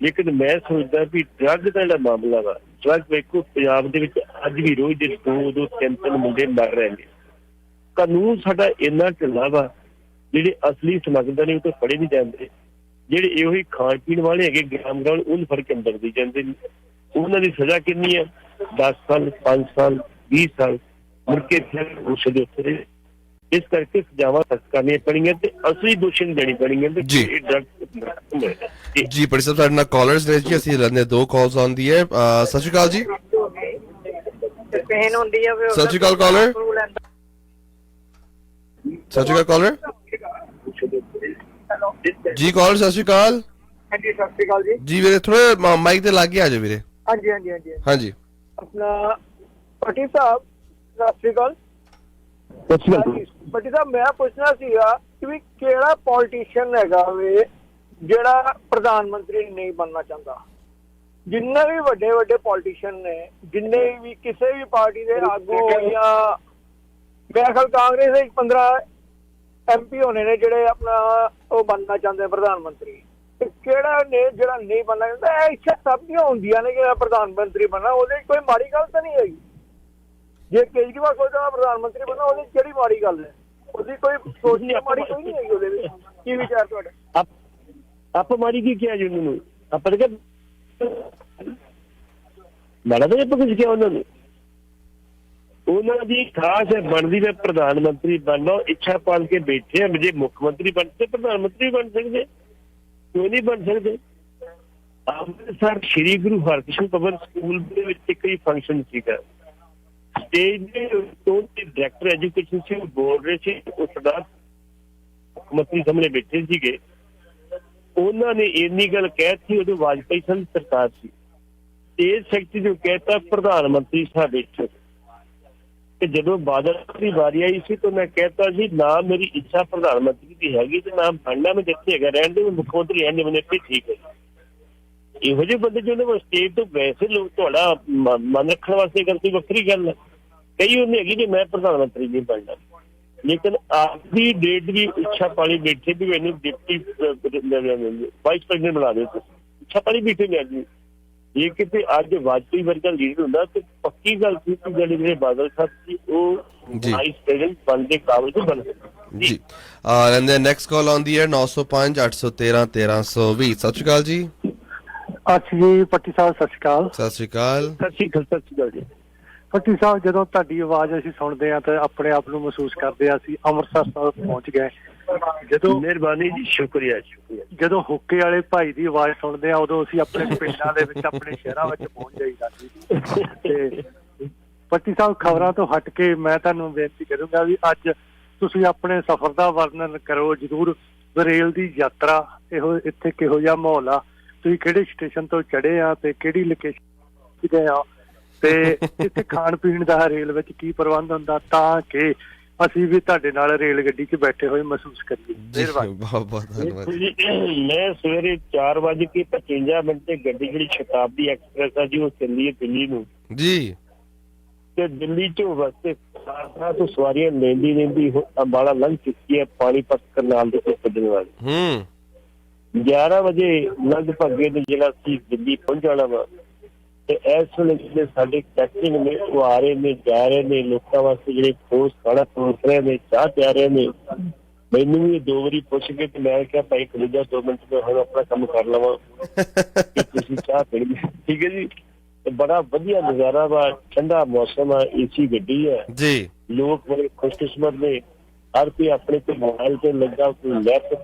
ਲੇਕਿਨ ਮੈਂ ਸੋਚਦਾ ਵੀ ਡਰੱਗ ਦਾ ਜਿਹੜਾ ਮਾਮਲਾ ਵਾ, ਡਰੱਗ ਵੇਖੋ ਪੰਜਾਬ ਦੇ ਵਿੱਚ ਅੱਜ ਵੀ ਰੋਜ਼ ਦੇ 2-2 3-3 ਮੁੰਡੇ ਮਰ ਰਹੇ ਨੇ। ਕਾਨੂੰਨ ਸਾਡਾ ਇੰਨਾ ਢਿੱਲਾ ਵਾ, ਜਿਹੜੇ ਅਸਲੀ ਸਮਗਲਰ ਨੇ ਉਹ ਤਾਂ ਫੜੇ ਨਹੀਂ ਜਾਂਦੇ, ਜਿਹੜੇ ਇਹੋ ਹੀ ਖਾਣ ਪੀਣ ਵਾਲੇ ਹੈਗੇ ਗ੍ਰਾਮ ਗ੍ਰਾਮ ਉਹਨੂੰ ਫੜ ਕੇ ਅੰਦਰ ਦੇ ਜਾਂਦੇ ਨੇ। ਉਹਨਾਂ ਦੀ ਸਜ਼ਾ ਕਿੰਨੀ ਹੈ? 10 ਸਾਲ 5 ਸਾਲ 20 ਸਾਲ, ਮੁੜ ਕੇ ਫਿਰ ਉਸ ਦੇ ਉੱਤੇ। ਇਸ ਕਰਕੇ ਸਜ਼ਾਵਾਂ ਸਖਤ ਕਰਨੀਆਂ ਪੈਣੀਆਂ ਤੇ ਅਸਲੀ ਦੋਸ਼ੀ ਨੂੰ ਦੇਣੀ ਪੈਣੀਆਂ ਤੇ ਜੀ। ਇਹ ਡਰੱਗ ਜੀ ਪੜੀ ਸਾਹਿਬ ਸਾਡੇ ਨਾਲ ਕਾਲਰਸ ਨੇ ਜੀ, ਅਸੀਂ ਲੈਂਦੇ 2 ਕਾਲਸ ਆਉਂਦੀ ਹੈ। ਸਤਿ ਸ਼੍ਰੀ ਅਕਾਲ ਜੀ। ਪੇਨ ਹੁੰਦੀ ਆ ਸਤਿ ਸ਼੍ਰੀ ਅਕਾਲ ਕਾਲਰ। ਸਤਿ ਸ਼੍ਰੀ ਅਕਾਲ ਕਾਲਰ ਜੀ। ਕਾਲਰ ਸਤਿ ਸ਼੍ਰੀ ਅਕਾਲ। ਹਾਂਜੀ ਸਤਿ ਸ਼੍ਰੀ ਅਕਾਲ ਜੀ। ਜੀ ਵੀਰੇ ਥੋੜੇ ਮਾਈਕ ਦੇ ਲਾਗੇ ਆ ਜਾਓ ਵੀਰੇ। ਹਾਂਜੀ ਹਾਂਜੀ ਹਾਂਜੀ ਹਾਂਜੀ ਆਪਣਾ ਪੱਟੀ ਸਾਹਿਬ ਸਤਿ ਸ਼੍ਰੀ ਅਕਾਲ। ਪੱਟੀ ਸਾਹਿਬ ਮੈਂ ਪੁੱਛਣਾ ਸੀਗਾ ਕਿ ਵੀ ਕਿਹੜਾ ਪੋਲੀਟੀਸ਼ੀਅਨ ਹੈਗਾ ਵੇ ਜਿਹੜਾ ਪ੍ਰਧਾਨ ਮੰਤਰੀ ਨਹੀਂ ਬਣਨਾ ਚਾਹੁੰਦਾ? ਜਿੰਨੇ ਵੀ ਵੱਡੇ ਵੱਡੇ ਪੋਲੀਟੀਸ਼ੀਅਨ ਨੇ, ਜਿੰਨੇ ਵੀ ਕਿਸੇ ਵੀ ਪਾਰਟੀ ਦੇ ਆਗੂ ਜਾਂ ਮੇਰੇ ਖਿਆਲ ਕਾਂਗਰਸ ਦੇ 15 MP ਹੋਣੇ ਨੇ ਜਿਹੜੇ ਆਪਣਾ ਉਹ ਬਣਨਾ ਚਾਹੁੰਦੇ ਪ੍ਰਧਾਨ ਮੰਤਰੀ। ਤੇ ਕਿਹੜਾ ਨੇ ਜਿਹੜਾ ਨਹੀਂ ਬਣਨਾ ਚਾਹੁੰਦਾ? ਇਹ ਇੱਛਾ ਸਭ ਦੀਆਂ ਹੁੰਦੀਆਂ ਨੇ ਕਿ ਪ੍ਰਧਾਨ ਮੰਤਰੀ ਬਣਨਾ, ਉਹਦੇ ਕੋਈ ਮਾੜੀ ਗੱਲ ਤਾਂ ਨਹੀਂ ਹੈਗੀ। ਜੇ ਕੇਜਰੀਵਾਲ ਸੋਚਦਾ ਪ੍ਰਧਾਨ ਮੰਤਰੀ ਬਣਨਾ, ਉਹਦੀ ਕਿਹੜੀ ਮਾੜੀ ਗੱਲ ਹੈ? ਉਹਦੀ ਕੋਈ ਸੋਚ ਨਹੀਂ, ਮਾੜੀ ਕੋਈ ਨਹੀਂ ਹੈਗੀ ਉਹਦੇ ਵਿੱਚ। ਕੀ ਵਿਚਾਰ ਤੁਹਾਡਾ? ਆਪਾਂ ਮਾੜੀ ਕੀ ਕਿਹਾ ਜੀ ਉਹਨਾਂ ਨੂੰ? ਆਪਾਂ ਤਾਂ ਮਾੜਾ ਤਾਂ ਆਪਾਂ ਕੁਝ ਕਿਹਾ ਉਹਨਾਂ ਨੂੰ? ਉਹਨਾਂ ਦੀ ਖਾਸ ਹੈ ਬਣਦੀ ਮੈਂ ਪ੍ਰਧਾਨ ਮੰਤਰੀ ਬਣਨਾ, ਇੱਛਾ ਪਾਲ ਕੇ ਬੈਠੇ ਆ। ਜੇ ਮੁੱਖ ਮੰਤਰੀ ਬਣਦੇ ਪ੍ਰਧਾਨ ਮੰਤਰੀ ਬਣ ਸਕਦੇ, ਕਿਉਂ ਨਹੀਂ ਬਣ ਸਕਦੇ? ਅੰਮ੍ਰਿਤਸਰ ਸ਼੍ਰੀ ਗੁਰੂ ਹਰਕ੍ਰਿਸ਼ਨ ਪਬਲਿਕ ਸਕੂਲ ਦੇ ਵਿੱਚ ਇੱਕ ਹੀ ਫੰਕਸ਼ਨ ਸੀਗਾ, ਸਟੇਜ ਦੇ ਤੋਂ ਡਾਇਰੈਕਟਰ ਐਜੂਕੇਸ਼ਨ ਸੀ, ਉਹ ਬੋਲ ਰਹੇ ਸੀ, ਉਹ ਸਰਦਾਰ ਮੁੱਖ ਮੰਤਰੀ ਸਾਹਮਣੇ ਬੈਠੇ ਸੀਗੇ। ਉਹਨਾਂ ਨੇ ਇੰਨੀ ਗੱਲ ਕਹਿਤੀ, ਉਦੋਂ ਵਾਜਪਾਈ ਸਾਹਿਬ ਸਰਕਾਰ ਸੀ, ਸਟੇਜ ਸੈਕਟਰੀ ਨੂੰ ਕਹਿਤਾ ਪ੍ਰਧਾਨ ਮੰਤਰੀ ਸਾਹਿਬ ਬੈਠੇ। ਤੇ ਜਦੋਂ ਬਾਦਲ ਦੀ ਵਾਰੀ ਆਈ ਸੀ ਤਾਂ ਮੈਂ ਕਹਿਤਾ ਜੀ ਨਾ ਮੇਰੀ ਇੱਛਾ ਪ੍ਰਧਾਨ ਮੰਤਰੀ ਦੀ ਹੈਗੀ ਤੇ ਨਾ ਬਣਨਾ, ਮੈਂ ਜਿੱਥੇ ਹੈਗਾ ਰਹਿਣ ਦੇ, ਮੁੱਖ ਮੰਤਰੀ ਰਹਿਣ ਦੇ ਮੈਨੇ ਤੇ ਠੀਕ ਹੈ। ਇਹੋ ਜਿਹੇ ਬੰਦੇ ਜਿਹਨਾਂ ਸਟੇਜ ਤੋਂ ਵੈਸੇ ਲੋਕ ਤੁਹਾਡਾ ਮਨ ਰੱਖਣ ਵਾਸਤੇ ਗੱਲ ਕੋਈ ਵੱਖਰੀ ਗੱਲ ਹੈ। ਕਈ ਉਹਨੇ ਹੈਗੀ ਕਿ ਮੈਂ ਪ੍ਰਧਾਨ ਮੰਤਰੀ ਨਹੀਂ ਬਣਨਾ, ਲੇਕਿਨ ਆਖਰੀ ਡੇਟ ਵੀ ਇੱਛਾ ਪਾਲੀ ਬੈਠੇ ਵੀ ਮੈਨੂੰ ਡਿਪਟੀ ਵਾਈਸ ਪ੍ਰੈਜ਼ੀਡੈਂਟ ਬਣਾ ਦਿਓ। ਇੱਛਾ ਪਾਲੀ ਬੈਠੇ ਨੇ ਅੱਜ। ਜੇ ਕਿਤੇ ਅੱਜ ਵਾਜਪਾਈ ਵਰਗਾ ਲੀਡਰ ਹੁੰਦਾ ਤੇ ਪੱਕੀ ਗੱਲ ਸੀ ਕਿ ਜਿਹੜੇ ਬਾਦਲ ਸਾਹਿਬ ਸੀ ਉਹ ਵਾਈਸ ਪ੍ਰੈਜ਼ੀਡੈਂਟ ਬਣਨ ਦੇ ਕਾਬਿਲ ਤੋਂ ਬਣ ਸਕਦੇ ਜੀ। ਐਂਡ ਦੈਨ ਨੈਕਸਟ ਕਾਲ ਆਉਂਦੀ ਹੈ 905 813 1320। ਸਤਿ ਸ਼੍ਰੀ ਅਕਾਲ ਜੀ। ਅੱਛਾ ਜੀ ਪੱਟੀ ਸਾਹਿਬ ਸਤਿ ਸ਼੍ਰੀ ਅਕਾਲ। ਸਤਿ ਸ਼੍ਰੀ ਅਕਾਲ। ਸਤਿ ਸ਼੍ਰੀ ਅਕਾਲ ਜੀ। ਪੱਟੀ ਸਾਹਿਬ ਜਦੋਂ ਤੁਹਾਡੀ ਆਵਾਜ਼ ਅਸੀਂ ਸੁਣਦੇ ਹਾਂ ਤਾਂ ਆਪਣੇ ਆਪ ਨੂੰ ਮਹਿਸੂਸ ਕਰਦੇ ਹਾਂ ਅਸੀਂ ਅੰਮ੍ਰਿਤਸਰ ਸਾਹਿਬ ਪਹੁੰਚ ਗਏ। ਜਦੋਂ ਮਿਹਰਬਾਨੀ ਜੀ, ਸ਼ੁਕਰੀਆ ਸ਼ੁਕਰੀਆ। ਜਦੋਂ ਹੁੱਕੇ ਵਾਲੇ ਭਾਈ ਦੀ ਆਵਾਜ਼ ਸੁਣਦੇ ਹਾਂ ਉਦੋਂ ਅਸੀਂ ਆਪਣੇ ਪਿੰਡਾਂ ਦੇ ਵਿੱਚ ਆਪਣੇ ਸ਼ਹਿਰਾਂ ਵਿੱਚ ਪਹੁੰਚ ਜਾਈਦਾ ਸੀ। ਤੇ ਪੱਟੀ ਸਾਹਿਬ ਖਬਰਾਂ ਤੋਂ ਹਟ ਕੇ ਮੈਂ ਤੁਹਾਨੂੰ ਬੇਨਤੀ ਕਰੂੰਗਾ ਵੀ ਅੱਜ ਤੁਸੀਂ ਆਪਣੇ ਸਫ਼ਰ ਦਾ ਵਰਣਨ ਕਰੋ ਜ਼ਰੂਰ। ਰੇਲ ਦੀ ਯਾਤਰਾ ਇਹੋ ਇੱਥੇ ਕਿਹੋ ਜਿਹਾ ਮਾਹੌਲ ਆ, ਤੁਸੀਂ ਕਿਹੜੇ ਸਟੇਸ਼ਨ ਤੋਂ ਚੜ੍ਹੇ ਆ ਤੇ ਕਿਹੜੀ ਲੋਕੇਸ਼ਨ ਗਏ ਆ, ਤੇ ਇੱਥੇ ਖਾਣ ਪੀਣ ਦਾ ਰੇਲ ਵਿੱਚ ਕੀ ਪ੍ਰਬੰਧ ਹੁੰਦਾ ਤਾਂ ਕਿ ਅਸੀਂ ਵੀ ਤੁਹਾਡੇ ਨਾਲ ਰੇਲ ਗੱਡੀ 'ਚ ਬੈਠੇ ਹੋਏ ਮਹਿਸੂਸ ਕਰੀਏ। ਬਹੁਤ ਬਹੁਤ ਧੰਨਵਾਦ। ਮੈਂ ਸਵੇਰੇ 4:55 ਤੇ ਗੱਡੀ ਜਿਹੜੀ ਸ਼ਤਾਬਦੀ ਐਕਸਪ੍ਰੈਸ ਆ ਜੀ ਉਹ ਚੱਲੀ ਹੈ ਦਿੱਲੀ ਨੂੰ ਜੀ। ਤੇ ਦਿੱਲੀ ਚੋਂ ਵਾਸਤੇ ਤੋਂ ਸਵਾਰੀਆਂ ਲੈਂਦੀ ਅੰਬਾਲਾ ਲੰਘ ਚੁੱਕੀ ਹੈ ਪਾਣੀਪਤ ਕਰਨਾਲ ਦੇ ਤੋਂ ਕੱਢਣ ਵਾਲੀ। 11 ਵਜੇ ਲਗਭਗ ਜਿਹੜਾ ਅਸੀਂ ਦਿੱਲੀ ਪਹੁੰਚ ਜਾਣਾ ਵਾ। ਤੇ ਇਸ ਵੇਲੇ ਜਿਹੜੇ ਸਾਡੇ ਕੈਪਟਨ ਨੇ ਉਹ ਆ ਰਹੇ ਨੇ, ਜਾ ਰਹੇ ਨੇ, ਲੋਕਾਂ ਵਾਸਤੇ ਜਿਹੜੇ ਠੋਸ ਖਾਣਾ ਪਰੋਸ ਰਹੇ ਨੇ, ਚਾਹ ਪਿਆ ਰਹੇ ਨੇ। ਮੈਨੂੰ ਵੀ 2 ਵਾਰੀ ਪੁੱਛ ਕੇ ਤੇ ਮੈਂ ਕਿਹਾ ਭਾਈ ਖਲੋਜਾ 2 ਮਿੰਟ ਮੈਂ ਹੁਣ ਆਪਣਾ ਕੰਮ ਕਰ ਲਵਾਂ, ਤੁਸੀਂ ਚਾਹ ਪੀਣੀ। ਠੀਕ ਹੈ ਜੀ। ਤੇ ਬੜਾ ਵਧੀਆ ਨਜ਼ਾਰਾ ਵਾ, ਠੰਡਾ ਮੌਸਮ ਆ, ਏਸੀ ਗੱਡੀ ਹੈ ਜੀ। ਲੋਕ ਬੜੇ ਖੁਸ਼ਕਿਸਮਤ ਨੇ, ਹਰ ਕੋਈ ਆਪਣੇ ਤੇ ਮੋਬਾਈਲ ਤੇ ਲੱਗਾ, ਕੋਈ ਲੈਪਟਾਪ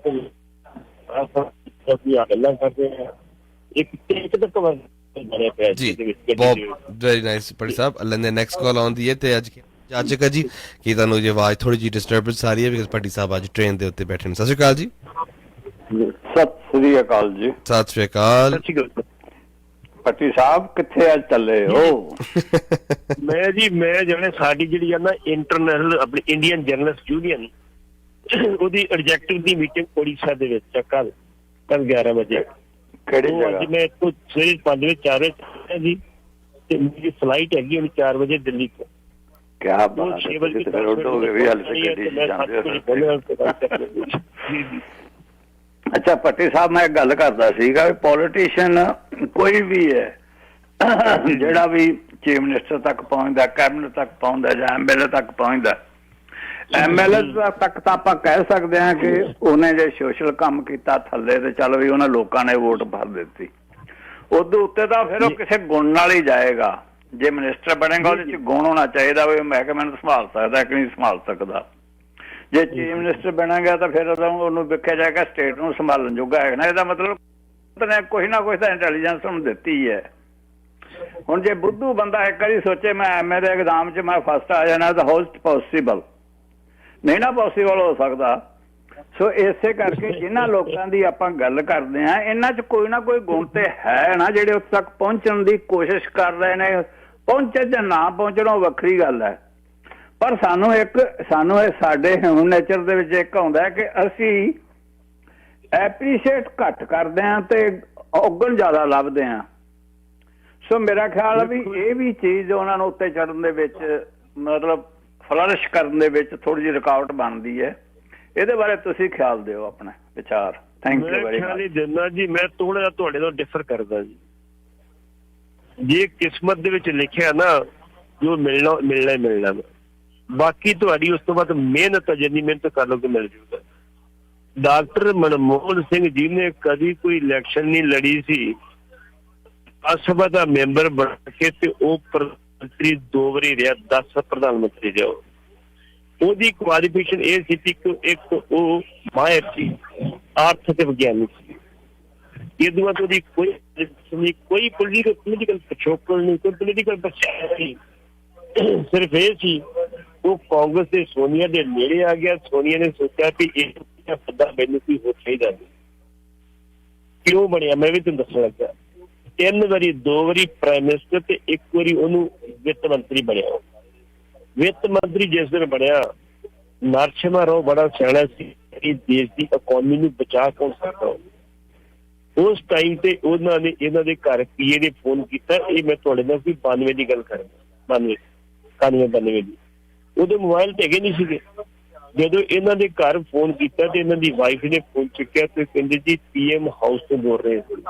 ਤੇ ਗੱਲਾਂ ਕਰਦੇ ਆ। ਇੱਕ ਤੱਕ ਜੀ ਬਹੁਤ ਵੈਰੀ ਨਾਈਸ ਪੜੀ ਸਾਹਿਬ। ਲੈਂਦੇ ਨੈਕਸਟ ਕਾਲ ਆਉਂਦੀ ਹੈ ਤੇ ਅੱਜ ਜਾਚਕ ਜੀ ਕੀ ਤੁਹਾਨੂੰ ਜੇ ਆਵਾਜ਼ ਥੋੜੀ ਜਿਹੀ ਡਿਸਟਰਬੈਂਸ ਆ ਰਹੀ ਹੈ ਬਿਕਾਜ਼ ਪੱਟੀ ਸਾਹਿਬ ਅੱਜ ਟ੍ਰੇਨ ਦੇ ਉੱਤੇ ਬੈਠੇ ਨੇ। ਸਤਿ ਸ਼੍ਰੀ ਅਕਾਲ ਜੀ। ਸਤਿ ਸ੍ਰੀ ਅਕਾਲ ਜੀ। ਸਤਿ ਸ਼੍ਰੀ ਅਕਾਲ। ਪੱਟੀ ਸਾਹਿਬ ਕਿੱਥੇ ਅੱਜ ਚੱਲੇ ਹੋ? ਮੈਂ ਜਿਹੜੇ ਸਾਡੀ ਜਿਹੜੀ ਆ ਨਾ ਇੰਟਰਨੈਸ਼ਨਲ ਆਪਣੀ ਇੰਡੀਅਨ ਜਰਨਲਿਸਟ ਯੂਨੀਅਨ ਉਹਦੀ ਐਗਜ਼ੈਕਟਿਵ ਦੀ ਮੀਟਿੰਗ ਉੜੀਸਾ ਦੇ ਵਿੱਚ ਕੱਲ 11 ਵਜੇ। ਕਿਹੜੀ ਜਗ੍ਹਾ? ਅੱਜ ਮੈਂ ਇੱਥੋਂ ਸਵੇਰੇ 5 ਵਜੇ 4 ਵਜੇ ਜੀ ਤੇ ਮੇਰੀ ਫਲਾਈਟ ਹੈਗੀ ਹੁਣ 4 ਵਜੇ ਦਿੱਲੀ ਤੋਂ। ਕਿਆ ਬਾਤ ਹੈ, ਤੁਸੀਂ ਤੇ ਫਿਰ ਉੱਡੋ ਵੀ ਹਾਲੇ ਤੇ ਗੱਡੀ 'ਚ ਜਾਂਦੇ ਹੋ। ਅੱਛਾ ਭੱਟੀ ਸਾਹਿਬ, ਮੈਂ ਇੱਕ ਗੱਲ ਕਰਦਾ ਸੀਗਾ ਵੀ ਪੋਲੀਟੀਸ਼ੀਅਨ ਕੋਈ ਵੀ ਹੈ ਜਿਹੜਾ ਵੀ ਚੀਫ ਮਿਨਿਸਟਰ ਤੱਕ ਪਹੁੰਚਦਾ, ਕੈਬਨਿਟ ਤੱਕ ਪਹੁੰਚਦਾ ਜਾਂ MLA ਤੱਕ ਪਹੁੰਚਦਾ, MLA ਤੱਕ ਤਾਂ ਆਪਾਂ ਕਹਿ ਸਕਦੇ ਹਾਂ ਕਿ ਉਹਨੇ ਜੇ ਸੋਸ਼ਲ ਕੰਮ ਕੀਤਾ ਥੱਲੇ ਤੇ ਚੱਲ ਵੀ ਉਹਨਾਂ ਲੋਕਾਂ ਨੇ ਵੋਟ ਭਰ ਦਿੱਤੀ, ਉਦੋਂ ਉੱਤੇ ਤਾਂ ਫਿਰ ਉਹ ਕਿਸੇ ਗੁਣ ਨਾਲ ਹੀ ਜਾਏਗਾ। ਜੇ ਮਿਨਿਸਟਰ ਬਣੇਗਾ ਉਹਦੇ 'ਚ ਗੁਣ ਹੋਣਾ ਚਾਹੀਦਾ ਵੀ ਮਹਿਕਮੇ ਨੂੰ ਸੰਭਾਲ ਸਕਦਾ ਕਿ ਨਹੀਂ ਸੰਭਾਲ ਸਕਦਾ। ਜੇ ਚੀਫ ਮਿਨਿਸਟਰ ਬਣੇਗਾ ਤਾਂ ਫਿਰ ਉਹਨੂੰ ਵੇਖਿਆ ਜਾਏਗਾ ਸਟੇਟ ਨੂੰ ਸੰਭਾਲਣ ਜੋਗਾ ਹੈ ਨਾ। ਇਹਦਾ ਮਤਲਬ ਨੇ ਕੁਛ ਨਾ ਕੁਛ ਤਾਂ ਇੰਟੈਲੀਜੈਂਸ ਉਹਨੂੰ ਦਿੱਤੀ ਹੈ। ਹੁਣ ਜੇ ਬੁੱਧੂ ਬੰਦਾ ਇੱਕ ਵਾਰੀ ਸੋਚੇ ਮੈਂ MA ਦੇ ਐਗਜ਼ਾਮ 'ਚ ਮੈਂ ਫਸਟ ਆ ਜਾਣਾ ਤਾਂ ਹਾਊ ਪੋਸੀਬਲ, ਨਹੀਂ ਨਾ ਪੋਸੀਬਲ ਹੋ ਸਕਦਾ। ਸੋ ਇਸੇ ਕਰਕੇ ਜਿਹਨਾਂ ਲੋਕਾਂ ਦੀ ਆਪਾਂ ਗੱਲ ਕਰਦੇ ਹਾਂ ਇਹਨਾਂ 'ਚ ਕੋਈ ਨਾ ਕੋਈ ਗੁਣ ਤੇ ਹੈ ਨਾ, ਜਿਹੜੇ ਉੱਥੇ ਤੱਕ ਪਹੁੰਚਣ ਦੀ ਕੋਸ਼ਿਸ਼ ਕਰ ਰਹੇ ਨੇ। ਪਹੁੰਚਣ ਜਾਂ ਨਾ ਪਹੁੰਚਣਾ ਉਹ ਵੱਖਰੀ ਗੱਲ ਹੈ, ਪਰ ਸਾਨੂੰ ਇਹ ਸਾਡੇ ਹਿਊਮਨ ਨੇਚਰ ਦੇ ਵਿੱਚ ਇੱਕ ਆਉਂਦਾ ਕਿ ਅਸੀਂ ਐਪਰੀਸ਼ੀਏਟ ਘੱਟ ਕਰਦੇ ਹਾਂ ਤੇ ਔਗਣ ਜ਼ਿਆਦਾ ਲੱਭਦੇ ਹਾਂ। ਸੋ ਮੇਰਾ ਖਿਆਲ ਹੈ ਵੀ ਇਹ ਵੀ ਚੀਜ਼ ਉਹਨਾਂ ਨੂੰ ਉੱਤੇ ਚੜ੍ਹਨ ਦੇ ਵਿੱਚ, ਮਤਲਬ ਫਲਰਿਸ਼ ਕਰਨ ਦੇ ਵਿੱਚ ਥੋੜੀ ਜਿਹੀ ਰੁਕਾਵਟ ਬਣਦੀ ਹੈ। ਇਹਦੇ ਬਾਰੇ ਤੁਸੀਂ ਖਿਆਲ ਦਿਓ ਆਪਣਾ ਵਿਚਾਰ। Thank you very much. ਦਿੰਦਾ ਜੀ, ਮੈਂ ਥੋੜਾ ਜਿਹਾ ਤੁਹਾਡੇ ਤੋਂ ਡਿਫਰ ਕਰਦਾ ਜੀ। ਜੇ ਕਿਸਮਤ ਦੇ ਵਿੱਚ ਲਿਖਿਆ ਨਾ ਜੋ ਮਿਲਣਾ ਮਿਲਣਾ ਹੀ ਮਿਲਣਾ, ਬਾਕੀ ਤੁਹਾਡੀ ਉਸ ਤੋਂ ਬਾਅਦ ਮਿਹਨਤ, ਜਿੰਨੀ ਮਿਹਨਤ ਕਰ ਲਓਗੇ ਮਿਲ ਜੂਗਾ। ਡਾਕਟਰ ਮਨਮੋਹਨ ਸਿੰਘ ਜੀ ਨੇ ਕਦੀ ਕੋਈ ਇਲੈਕਸ਼ਨ ਨਹੀਂ ਲੜੀ ਸੀ, ਸਭਾ ਦਾ ਮੈਂਬਰ ਬਣ ਕੇ ਤੇ ਉਹ ਪ੍ਰਧਾਨ ਮੰਤਰੀ 2 ਵਾਰੀ ਰਿਹਾ, 10 ਪ੍ਰਧਾਨ ਮੰਤਰੀ ਰਿਹਾ। ਉਹਦੀ ਕੁਆਲੀਫਿਕੇਸ਼ਨ ਇਹ ਸੀ ਕਿ ਇੱਕ ਉਹ ਮਾਹਿਰ ਸੀ, ਆਰਥਿਕ ਵਿਗਿਆਨੀ ਸੀ। ਇਹਦੇ ਬਾਅਦ ਉਹਦੀ ਕੋਈ ਪੋਲੀਟੀਕਲ ਪਿਛੋਕੜ ਨਹੀਂ, ਕੋਈ ਪੋਲੀਟੀਕਲ ਪਛਾਣ ਨਹੀਂ। ਸਿਰਫ ਇਹ ਸੀ ਉਹ ਕਾਂਗਰਸ ਦੇ ਸੋਨੀਆ ਦੇ ਨੇੜੇ ਆ ਗਿਆ। ਸੋਨੀਆ ਨੇ ਸੋਚਿਆ ਵੀ ਇਹ ਪਤਾ ਮੈਨੂੰ ਕੋਈ ਹੋ ਚਾਹੀਦਾ ਨਹੀਂ। ਕਿਉਂ ਬਣਿਆ ਮੈਂ ਵੀ ਤੁਹਾਨੂੰ ਦੱਸਣ ਲੱਗਾ। 3 ਵਾਰੀ 2 ਵਾਰੀ ਪ੍ਰਾਈਮ ਮਿਨਿਸਟਰ ਤੇ 1 ਵਾਰੀ ਉਹਨੂੰ ਵਿੱਤ ਮੰਤਰੀ ਬਣਿਆ। ਵਿੱਤ ਮੰਤਰੀ ਜਿਸ ਦਿਨ ਬਣਿਆ, ਨਰਸਿਮਹਾ ਰਾਓ ਬੜਾ ਸਿਆਣਾ ਸੀ, ਦੇਸ਼ ਦੀ ਇਕੋਨਮੀ ਨੂੰ ਬਚਾ ਕੌਣ ਸਕਦਾ। ਉਸ ਟਾਈਮ ਤੇ ਉਹਨਾਂ ਨੇ ਇਹਨਾਂ ਦੇ ਘਰ PA ਨੇ ਫੋਨ ਕੀਤਾ। ਇਹ ਮੈਂ ਤੁਹਾਡੇ ਨਾਲ ਕੋਈ 92 ਦੀ ਗੱਲ ਕਰਦਾ, 92 ਦੀ। ਉਦੋਂ ਮੋਬਾਈਲ ਤੇ ਹੈਗੇ ਨਹੀਂ ਸੀਗੇ। ਜਦੋਂ ਇਹਨਾਂ ਦੇ ਘਰ ਫੋਨ ਕੀਤਾ ਤੇ ਇਹਨਾਂ ਦੀ ਵਾਈਫ ਨੇ ਫੋਨ ਚੁੱਕਿਆ ਤੇ ਕਹਿੰਦੇ ਜੀ PM ਹਾਊਸ ਤੋਂ ਬੋਲ ਰਹੇ ਸੀ।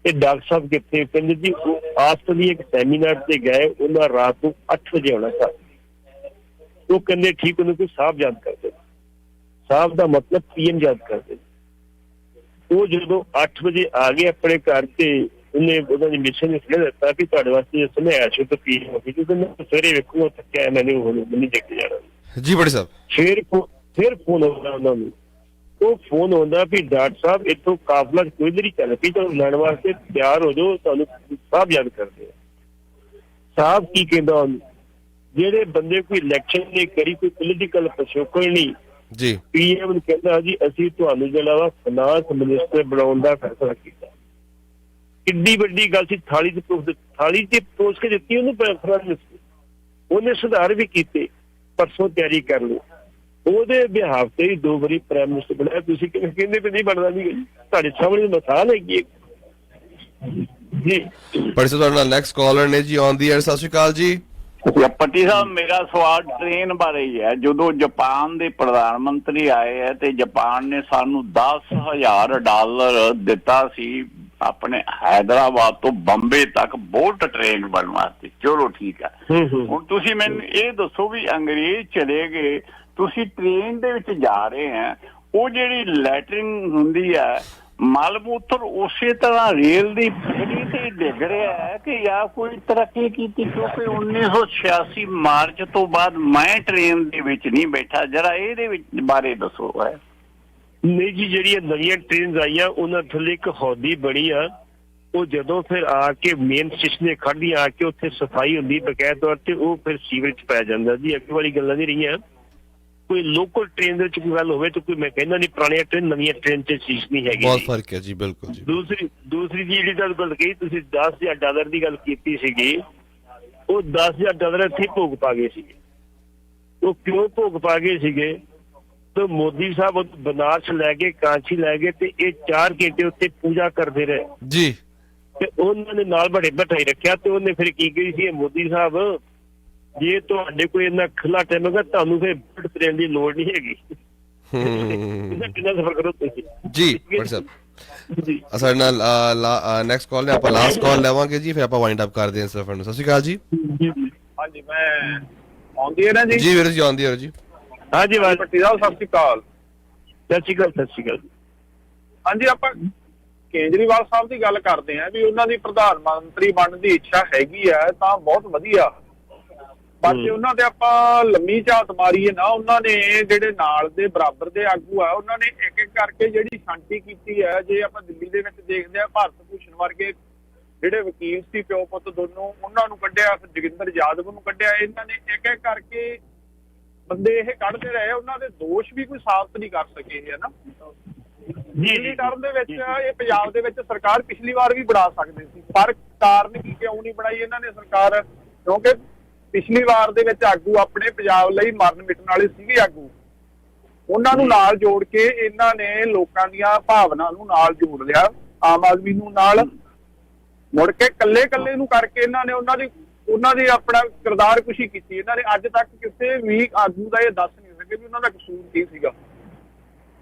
ਤੇ ਡਾਕਟਰ ਸਾਹਿਬ ਕਿੱਥੇ? ਕਹਿੰਦੇ ਜੀ ਉਹ ਆਸਟ੍ਰੇਲੀਆ ਇੱਕ ਸੈਮੀਨਾਰ ਤੇ ਗਏ, ਉਹਨਾਂ ਰਾਤ ਨੂੰ 8 ਵਜੇ ਆਉਣਾ ਘਰ। ਉਹ ਕਹਿੰਦੇ ਠੀਕ, ਉਹਨੂੰ ਕੋਈ ਸਾਹਿਬ ਯਾਦ ਕਰਦੇ। ਸਾਹਿਬ ਦਾ ਮਤਲਬ PM ਯਾਦ ਕਰਦੇ। ਉਹ ਜਦੋਂ 8 ਵਜੇ ਆ ਗਏ ਆਪਣੇ ਘਰ ਤੇ ਉਹਨੇ ਉਹਨਾਂ ਦੀ ਮਿਸ਼ਨ ਨੇ ਸੁਣਿਆ ਦਿੱਤਾ ਕਿ ਤੁਹਾਡੇ ਵਾਸਤੇ ਸੁਣਿਆ ਆਇਆ ਸੀ ਤਾਂ PM ਹੋ ਗਈ। ਜਦੋਂ ਮੈਂ ਸਵੇਰੇ ਵੇਖੂਗਾ ਥੱਕਿਆ ਮੈਨੂੰ ਹੁਣ ਨਹੀਂ ਦੇਖ ਕੇ ਜਾਣਾ ਜੀ ਬੜੇ ਸਾਹਿਬ। ਫਿਰ ਫੋਨ ਆਉਂਦਾ ਉਹਨਾਂ ਨੂੰ। ਉਹ ਫੋਨ ਆਉਂਦਾ ਵੀ ਡਾਕਟਰ ਸਾਹਿਬ ਇੱਥੋਂ ਕਾਫਲਾ ਕੋਈ ਨਹੀਂ ਚੱਲ ਪਈ, ਤੁਹਾਨੂੰ ਲੈਣ ਵਾਸਤੇ ਤਿਆਰ ਹੋ ਜਾਓ, ਤੁਹਾਨੂੰ ਸਾਹਿਬ ਯਾਦ ਕਰਦੇ ਆ। ਸਾਹਿਬ ਕੀ ਕਹਿੰਦਾ ਉਹਨੂੰ? ਜਿਹੜੇ ਬੰਦੇ ਕੋਈ ਇਲੈਕਸ਼ਨ ਨਹੀਂ ਕਰੀ, ਕੋਈ ਪੋਲੀਟੀਕਲ ਪਿਛੋਕੜ ਨਹੀਂ ਜੀ, PM ਨੂੰ ਕਹਿੰਦਾ ਜੀ ਅਸੀਂ ਤੁਹਾਨੂੰ ਜਿਹੜਾ ਵਾ ਫਾਈਨਾਂਸ ਮਿਨਿਸਟਰ ਬਣਾਉਣ ਦਾ ਫੈਸਲਾ ਕੀਤਾ। ਕਿੱਡੀ ਵੱਡੀ ਗੱਲ ਸੀ। ਥਾਲੀ ਤੇ ਪੋਸ ਕੇ ਦਿੱਤੀ ਉਹਨੂੰ ਫਾਈਨਾਂਸ ਮਿਨਿਸਟਰ। ਉਹਨੇ ਸੁਧਾਰ ਵੀ ਕੀਤੇ। ਪਰਸੋਂ ਤਿਆਰੀ ਕਰ ਲਓ। ਉਹਦੇ ਬਿਹਾਫ ਤੇ ਹੀ 2 ਵਾਰੀ ਪ੍ਰਾਈਮ ਮਿਨਿਸਟਰ ਬਣਿਆ। ਤੁਸੀਂ ਕਿਵੇਂ ਕਹਿੰਦੇ ਵੀ ਨਹੀਂ ਬਣਦਾ? ਨਹੀਂ, ਤੁਹਾਡੇ ਸਾਹਮਣੇ ਮਿਸਾਲ ਹੈਗੀ ਜੀ। ਬੜੇ ਸਾਹਿਬ ਤੁਹਾਡੇ ਨਾਲ ਨੈਕਸਟ ਕਾਲਰ ਨੇ ਜੀ ਔਨ ਦੀ 에ਅਰ। ਸਤਿ ਸ਼੍ਰੀ ਅਕਾਲ ਜੀ। ਪੱਟੀ ਸਾਹਿਬ, ਮੇਰਾ ਸਵਾਲ ਟ੍ਰੇਨ ਬਾਰੇ ਹੀ ਹੈ। ਜਦੋਂ ਜਾਪਾਨ ਦੇ ਪ੍ਰਧਾਨ ਮੰਤਰੀ ਆਏ ਹੈ ਤੇ ਜਾਪਾਨ ਨੇ ਸਾਨੂੰ $10,000 ਦਿੱਤਾ ਸੀ ਆਪਣੇ ਹੈਦਰਾਬਾਦ ਤੋਂ ਬੰਬੇ ਤੱਕ ਬੁਲਟ ਟ੍ਰੇਨ ਬਣਨ ਵਾਸਤੇ। ਚਲੋ ਠੀਕ ਹੈ। ਹੁਣ ਤੁਸੀਂ ਮੈਨੂੰ ਇਹ ਦੱਸੋ ਵੀ ਅੰਗਰੇਜ਼ ਚਲੇ ਗਏ, ਤੁਸੀਂ ਟ੍ਰੇਨ ਦੇ ਵਿੱਚ ਜਾ ਰਹੇ ਹੈ, ਉਹ ਜਿਹੜੀ ਲੈਟਰਿੰਗ ਹੁੰਦੀ ਹੈ, ਮਲ ਮੂਤਰ ਉਸੇ ਤਰ੍ਹਾਂ ਰੇਲ ਦੀ ਪਟੜੀ ਤੇ ਡਿੱਗ ਰਿਹਾ ਹੈ ਕਿ ਜਾਂ ਕੋਈ ਤਰੱਕੀ ਕੀਤੀ? ਕਿਉਂਕਿ 1986 ਮਾਰਚ ਤੋਂ ਬਾਅਦ ਮੈਂ ਟ੍ਰੇਨ ਦੇ ਵਿੱਚ ਨਹੀਂ ਬੈਠਾ। ਜਰਾ ਇਹਦੇ ਵਿੱਚ ਬਾਰੇ ਦੱਸੋ। ਨਹੀਂ ਜੀ, ਜਿਹੜੀਆਂ ਨਵੀਆਂ ਟ੍ਰੇਨ ਆਈਆਂ ਉਹਨਾਂ ਥੱਲੇ ਇੱਕ ਹੌਦੀ ਬਣੀ ਆ। ਉਹ ਜਦੋਂ ਫਿਰ ਆ ਕੇ ਮੇਨ ਸਟੇਸ਼ਨ ਦੇ ਖੜ੍ਹਦੀਆਂ ਆ ਕੇ ਉੱਥੇ ਸਫਾਈ ਹੁੰਦੀ ਬਕਾਇਦਾ ਤੌਰ ਤੇ, ਉਹ ਫਿਰ ਸੀਵਰੇਜ 'ਚ ਪੈ ਜਾਂਦਾ ਜੀ। ਅੱਗੇ ਵਾਲੀ ਗੱਲਾਂ ਨਹੀਂ ਰਹੀਆਂ। ਕੋਈ ਲੋਕਲ ਟ੍ਰੇਨ ਦੇ ਵਿੱਚ ਕੋਈ ਗੱਲ ਹੋਵੇ ਤਾਂ ਕੋਈ, ਮੈਂ ਕਹਿੰਦਾ ਨਹੀਂ ਪੁਰਾਣੀਆਂ ਟ੍ਰੇਨ ਨਵੀਆਂ ਟ੍ਰੇਨ 'ਚ ਚੀਜ਼ ਨਹੀਂ ਹੈਗੀ। ਬਹੁਤ ਫਰਕ ਹੈ ਜੀ। ਬਿਲਕੁਲ ਜੀ। ਦੂਸਰੀ ਜਿਹੜੀ ਗੱਲ ਕਹੀ ਤੁਸੀਂ, $10,000 ਦੀ ਗੱਲ ਕੀਤੀ ਸੀਗੀ। ਉਹ $10,000 ਇੱਥੇ ਭੋਗ ਪਾ ਗਏ ਸੀਗੇ। ਉਹ ਕਿਉਂ ਭੋਗ ਪਾ ਗਏ ਸੀਗੇ? ਤੇ ਮੋਦੀ ਸਾਹਿਬ ਬਨਾਰਸ ਲੈ ਗਏ, ਕਾਂਚੀ ਲੈ ਗਏ ਤੇ ਇਹ 4 ਘੰਟੇ ਉੱਤੇ ਪੂਜਾ ਕਰਦੇ ਰਹੇ ਜੀ। ਤੇ ਉਹਨਾਂ ਨੇ ਨਾਲ ਬੜੇ ਬਿਠਾਈ ਰੱਖਿਆ। ਤੇ ਉਹਨੇ ਫਿਰ ਕੀ ਕਹੀ ਸੀ ਮੋਦੀ ਸਾਹਿਬ ਜੇ ਤੁਹਾਡੇ ਕੋਲ ਇੰਨਾ ਖੁੱਲਾ ਟਾਈਮ ਹੈਗਾ ਤੁਹਾਨੂੰ ਫਿਰ ਬੁਲਟ ਟ੍ਰੇਨ ਦੀ ਲੋੜ ਨਹੀਂ ਹੈਗੀ। ਇਹਦਾ ਕਿੰਨਾ ਸਫ਼ਰ ਕਰੋ ਤੁਸੀਂ ਜੀ ਭੱਟੀ ਸਾਹਿਬ ਜੀ। ਸਾਡੇ ਨਾਲ ਨੈਕਸਟ ਕਾਲ ਨੇ ਆਪਾਂ ਲਾਸਟ ਕਾਲ ਲਵਾਂਗੇ ਜੀ, ਫਿਰ ਆਪਾਂ ਵਾਈਂਡ ਅਪ ਕਰਦੇ ਹਾਂ ਸਫ਼ਰ ਨੂੰ। ਸਤਿ ਸ਼੍ਰੀ ਅਕਾਲ ਜੀ। ਹਾਂਜੀ ਮੈਂ ਆਉਂਦੀ ਹੈ ਨਾ ਜੀ। ਜੀ ਵੀਰ ਜੀ ਆਉਂਦੀ ਹੈ ਜੀ। ਹਾਂਜੀ ਬਾਈ ਭੱਟੀ ਸਾਹਿਬ ਸਤਿ ਸ਼੍ਰੀ ਅਕਾਲ। ਸਤਿ ਸ਼੍ਰੀ ਅਕਾਲ। ਸਤਿ ਸ਼੍ਰੀ ਅਕਾਲ। ਹਾਂਜੀ ਆਪਾਂ ਕੇਜਰੀਵਾਲ ਸਾਹਿਬ ਦੀ ਗੱਲ ਕਰਦੇ ਹਾਂ ਵੀ ਉਹਨਾਂ ਦੀ ਪ੍ਰਧਾਨ ਮੰਤਰੀ ਬਣਨ ਦੀ ਇੱਛਾ ਹੈਗੀ ਹੈ ਤਾਂ ਬਹੁਤ ਵਧੀਆ, ਪਰ ਜੇ ਉਹਨਾਂ ਤੇ ਆਪਾਂ ਲੰਮੀ ਝਾਤ ਮਾਰੀਏ ਨਾ, ਉਹਨਾਂ ਨੇ ਜਿਹੜੇ ਨਾਲ ਦੇ ਬਰਾਬਰ ਦੇ ਆਗੂ ਆ ਉਹਨਾਂ ਨੇ ਇੱਕ ਇੱਕ ਕਰਕੇ ਜਿਹੜੀ ਸ਼ਾਂਤੀ ਕੀਤੀ ਹੈ। ਜੇ ਆਪਾਂ ਦਿੱਲੀ ਦੇ ਵਿੱਚ ਦੇਖਦੇ ਆ ਭਾਰਤ ਭੂਸ਼ਣ ਵਰਗੇ ਜਿਹੜੇ ਵਕੀਲ ਸੀ ਪਿਓ ਪੁੱਤ ਦੋਨੋਂ, ਉਹਨਾਂ ਨੂੰ ਕੱਢਿਆ, ਫਿਰ ਜੋਗਿੰਦਰ ਯਾਦਵ ਨੂੰ ਕੱਢਿਆ। ਇਹਨਾਂ ਨੇ ਇੱਕ ਇੱਕ ਕਰਕੇ ਬੰਦੇ ਇਹ ਕੱਢਦੇ ਰਹੇ, ਉਹਨਾਂ ਦੇ ਦੋਸ਼ ਵੀ ਕੋਈ ਸਾਬਤ ਨਹੀਂ ਕਰ ਸਕੇ ਹੈ ਨਾ। ਪਿਛਲੀ ਟਰਮ ਦੇ ਵਿੱਚ ਇਹ ਪੰਜਾਬ ਦੇ ਵਿੱਚ ਸਰਕਾਰ ਪਿਛਲੀ ਵਾਰ ਵੀ ਬਣਾ ਸਕਦੇ ਸੀ, ਪਰ ਕਾਰਨ ਕੀ ਕਿਉਂ ਨਹੀਂ ਬਣਾਈ ਇਹਨਾਂ ਨੇ ਸਰਕਾਰ? ਕਿਉਂਕਿ ਪਿਛਲੀ ਵਾਰ ਦੇ ਵਿੱਚ ਆਗੂ ਆਪਣੇ ਪੰਜਾਬ ਲਈ ਮਰਨ ਮਿਟਣ ਵਾਲੇ ਸੀਗੇ ਆਗੂ, ਉਹਨਾਂ ਨੂੰ ਨਾਲ ਜੋੜ ਕੇ ਇਹਨਾਂ ਨੇ ਲੋਕਾਂ ਦੀਆਂ ਭਾਵਨਾ ਨੂੰ ਨਾਲ ਜੋੜ ਲਿਆ, ਆਮ ਆਦਮੀ ਨੂੰ ਨਾਲ ਮੁੜ ਕੇ ਕੱਲੇ ਨੂੰ ਕਰਕੇ ਇਹਨਾਂ ਨੇ ਉਹਨਾਂ ਦੀ ਆਪਣਾ ਕਿਰਦਾਰ ਕੁਸ਼ੀ ਕੀਤੀ। ਇਹਨਾਂ ਨੇ ਅੱਜ ਤੱਕ ਕਿਸੇ ਵੀ ਆਗੂ ਦਾ ਇਹ ਦੱਸ ਨਹੀਂ ਸਕੇ ਵੀ ਉਹਨਾਂ ਦਾ ਕਸੂਰ ਕੀ ਸੀਗਾ।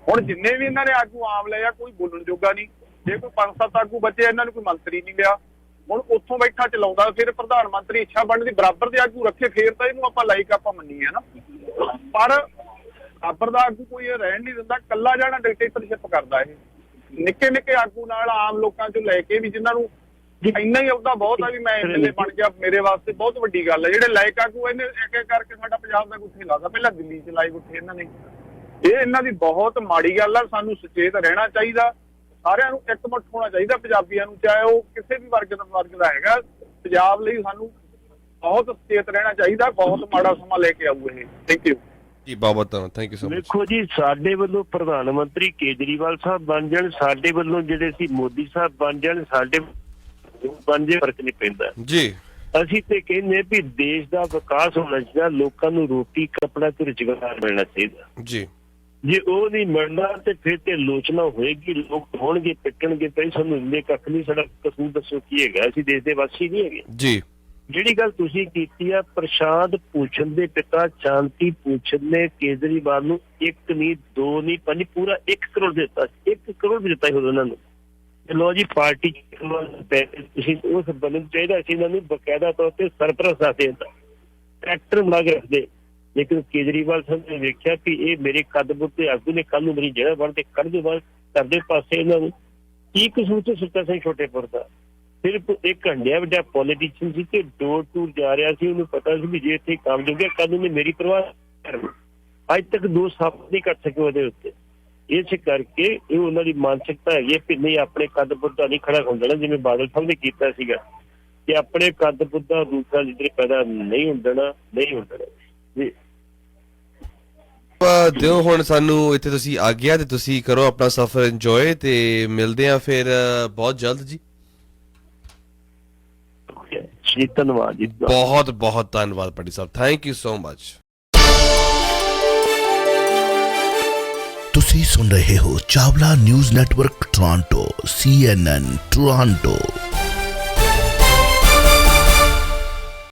ਹੁਣ ਜਿੰਨੇ ਵੀ ਇਹਨਾਂ ਨੇ ਆਗੂ ਆਮ ਲਏ ਆ, ਕੋਈ ਬੋਲਣ ਜੋਗਾ ਨਹੀਂ। ਜੇ ਕੋਈ 5-7 ਆਗੂ ਬਚੇ, ਇਹਨਾਂ ਨੂੰ ਕੋਈ ਮੰਤਰੀ ਨਹੀਂ ਲਿਆ। ਹੁਣ ਉੱਥੋਂ ਬੈਠਾ ਚਲਾਉਂਦਾ, ਫਿਰ ਪ੍ਰਧਾਨ ਮੰਤਰੀ ਇੱਛਾ ਬਣਨ ਦੀ ਬਰਾਬਰ ਦੇ ਆਗੂ ਰੱਖੇ, ਫੇਰ ਤਾਂ ਇਹਨੂੰ ਆਪਾਂ ਲਾਈਕ ਆਪਾਂ ਮੰਨੀਏ ਨਾ। ਪਰ ਬਰਾਬਰ ਦਾ ਆਗੂ ਕੋਈ ਇਹ ਰਹਿਣ ਨਹੀਂ ਦਿੰਦਾ, ਕੱਲਾ ਜਾਣਾ ਡਿਕਟੇਟਰਸ਼ਿਪ ਕਰਦਾ। ਇਹ ਨਿੱਕੇ ਨਿੱਕੇ ਆਗੂ ਨਾਲ ਆਮ ਲੋਕਾਂ ਚੋਂ ਲੈ ਕੇ ਵੀ ਜਿਨ੍ਹਾਂ ਨੂੰ ਇੰਨਾ ਹੀ ਆਉਂਦਾ ਬਹੁਤ ਆ ਵੀ ਮੈਂ ਐਮਐਲਏ ਬਣ ਗਿਆ, ਮੇਰੇ ਵਾਸਤੇ ਬਹੁਤ ਵੱਡੀ ਗੱਲ ਹੈ। ਜਿਹੜੇ ਲਾਇਕ ਆਗੂ ਇਹਨੇ ਇੱਕ ਇੱਕ ਕਰਕੇ ਸਾਡਾ ਪੰਜਾਬ ਦਾ ਗੁੱਥੇ ਲਾਦਾ, ਪਹਿਲਾਂ ਦਿੱਲੀ ਚ ਲਾਏ ਗੁੱਥੇ ਇਹਨਾਂ ਨੇ। ਇਹ ਇਹਨਾਂ ਦੀ ਬਹੁਤ ਮਾੜੀ ਗੱਲ ਆ। ਸਾਨੂੰ ਸੁਚੇਤ ਰਹਿਣਾ ਚਾਹੀਦਾ, ਸਾਰਿਆਂ ਨੂੰ ਇੱਕਮੁੱਠ ਹੋਣਾ ਚਾਹੀਦਾ ਪੰਜਾਬੀਆਂ ਨੂੰ, ਚਾਹੇ ਉਹ ਕਿਸੇ ਵੀ ਵਰਗ ਦਾ ਹੈਗਾ। ਪੰਜਾਬ ਲਈ ਸਾਨੂੰ ਬਹੁਤ ਸੁਚੇਤ ਰਹਿਣਾ ਚਾਹੀਦਾ। ਬਹੁਤ ਮਾੜਾ ਸਮਾਂ ਲੈ ਕੇ ਆਊ ਇਹ। ਥੈਂਕ ਯੂ ਜੀ, ਬਹੁਤ ਧੰਨਵਾਦ, ਥੈਂਕ ਯੂ ਸੋ ਮਚ। ਦੇਖੋ ਜੀ, ਸਾਡੇ ਵੱਲੋਂ ਪ੍ਰਧਾਨ ਮੰਤਰੀ ਕੇਜਰੀਵਾਲ ਸਾਹਿਬ ਬਣ ਜਾਣ, ਸਾਡੇ ਵੱਲੋਂ ਜਿਹੜੇ ਸੀ ਮੋਦੀ ਸਾਹਿਬ ਬਣ ਜਾਣ, ਸਾਡੇ ਬਣ ਜੇ, ਫਰਕ ਨਹੀਂ ਪੈਂਦਾ ਜੀ। ਅਸੀਂ ਤੇ ਕਹਿੰਦੇ ਵੀ ਦੇਸ਼ ਦਾ ਵਿਕਾਸ ਹੋਣਾ ਚਾਹੀਦਾ, ਲੋਕਾਂ ਨੂੰ ਰੋਟੀ ਕੱਪੜਾ ਤੇ ਰੁਜ਼ਗਾਰ ਮਿਲਣਾ ਚਾਹੀਦਾ ਜੀ। ਜੇ ਉਹ ਨਹੀਂ ਮਿਲਣਾ ਤੇ ਫਿਰ ਤੇ ਆਲੋਚਨਾ ਹੋਏਗੀ, ਲੋਕ ਹੋਣਗੇ, ਪਿੱਟਣਗੇ, ਤੇ ਸਾਨੂੰ ਇੰਨੇ ਕੱਖ ਨਹੀਂ, ਸਾਡਾ ਕਸੂਰ ਦੱਸੋ ਕੀ ਹੈਗਾ? ਅਸੀਂ ਦੇਸ਼ ਦੇ ਵਾਸੀ ਨਹੀਂ ਹੈਗੇ ਜੀ। ਜਿਹੜੀ ਗੱਲ ਤੁਸੀਂ ਕੀਤੀ ਆ, ਪ੍ਰਸ਼ਾਂਤ ਭੂਸ਼ਣ ਦੇ ਪਿਤਾ ਸ਼ਾਂਤੀ ਭੂਸ਼ਣ ਨੇ ਕੇਜਰੀਵਾਲ ਨੂੰ 1 ਨਹੀਂ 2 ਨਹੀਂ 5 ਪੂਰਾ 1 ਕਰੋੜ ਦਿੱਤਾ। 1 ਕਰੋੜ ਵੀ ਦਿੱਤਾ ਸੀ ਉਹਨਾਂ ਨੂੰ। ਲੋ ਜੀ, ਪਾਰਟੀ ਤੁਸੀਂ ਉਸ ਬੰਦੇ ਨੂੰ ਚਾਹੀਦਾ ਸੀ ਇਹਨਾਂ ਨੂੰ ਬਕਾਇਦਾ ਤੌਰ ਤੇ ਸਰਪ੍ਰਸਤ ਦੇਦਾ, ਟਰੈਕਟਰ ਬਣਾ ਕੇ ਰੱਖਦੇ। ਲੇਕਿਨ ਕੇਜਰੀਵਾਲ ਸਾਹਿਬ ਨੇ ਵੇਖਿਆ ਕਿ ਇਹ ਮੇਰੇ ਕਦਮ ਤੇ ਆਗੂ ਨੇ, ਕੱਲ ਨੂੰ ਮੇਰੀ ਜਗ੍ਹਾ ਬਣ ਤੇ ਕੱਢ ਦੇ ਬਾਅਦ ਕਰਦੇ ਪਾਸੇ ਇਹਨਾਂ ਨੂੰ ਕੀ ਕਸੂਰ ਤੇ ਸੁੱਚਾ ਸਿੰਘ ਛੋਟੇਪੁਰ ਦਾ ਸਿਰਫ ਇੱਕ ਘੰਟਿਆ ਵੱਡਾ ਪੋਲੀਟੀਸ਼ੀਅਨ ਸੀ ਤੇ ਡੋਰ ਟੂਰ ਜਾ ਰਿਹਾ ਸੀ। ਉਹਨੂੰ ਪਤਾ ਸੀ ਵੀ ਜੇ ਇੱਥੇ ਕੰਮ ਜੋਗਿਆ, ਕੱਲ ਨੂੰ ਮੇਰੀ ਪਰਵਾਹ ਕਰਨੀ। ਅੱਜ ਤੱਕ 2 ਸਾਲ ਨਹੀਂ ਕੱਟ ਸਕੇ ਉਹਦੇ ਉੱਤੇ। ਇਸ ਕਰਕੇ ਇਹ ਉਹਨਾਂ ਦੀ ਮਾਨਸਿਕਤਾ ਹੈਗੀ ਵੀ ਨਹੀਂ, ਆਪਣੇ ਕੱਦ ਪੁੱਤਾ ਨਹੀਂ ਖੜਾ ਹੋ ਜਾਣਾ, ਜਿਵੇਂ ਬਾਦਲ ਸਾਹਿਬ ਨੇ ਕੀਤਾ ਸੀਗਾ ਕਿ ਆਪਣੇ ਕੱਦ ਪੁੱਤਾ ਦੂਸਰਾ ਲੀਡਰ ਪੈਦਾ ਨਹੀਂ ਹੁੰਦਾ ਜੀ। ਦਿਓ ਹੁਣ ਸਾਨੂੰ ਇੱਥੇ ਤੁਸੀਂ ਆ ਗਿਆ ਤੇ ਤੁਸੀਂ ਕਰੋ ਆਪਣਾ ਸਫ਼ਰ ਇੰਜੋਏ, ਤੇ ਮਿਲਦੇ ਆ ਫਿਰ ਬਹੁਤ ਜਲਦ ਜੀ। ਜੀ ਧੰਨਵਾਦ ਜੀ, ਬਹੁਤ ਬਹੁਤ ਧੰਨਵਾਦ ਭੱਟੀ ਸਾਹਿਬ, ਥੈਂਕ ਯੂ ਸੋ ਮਚ। ਤੁਸੀਂ ਸੁਣ ਰਹੇ ਹੋ Chawla news network Toronto CNN Toronto.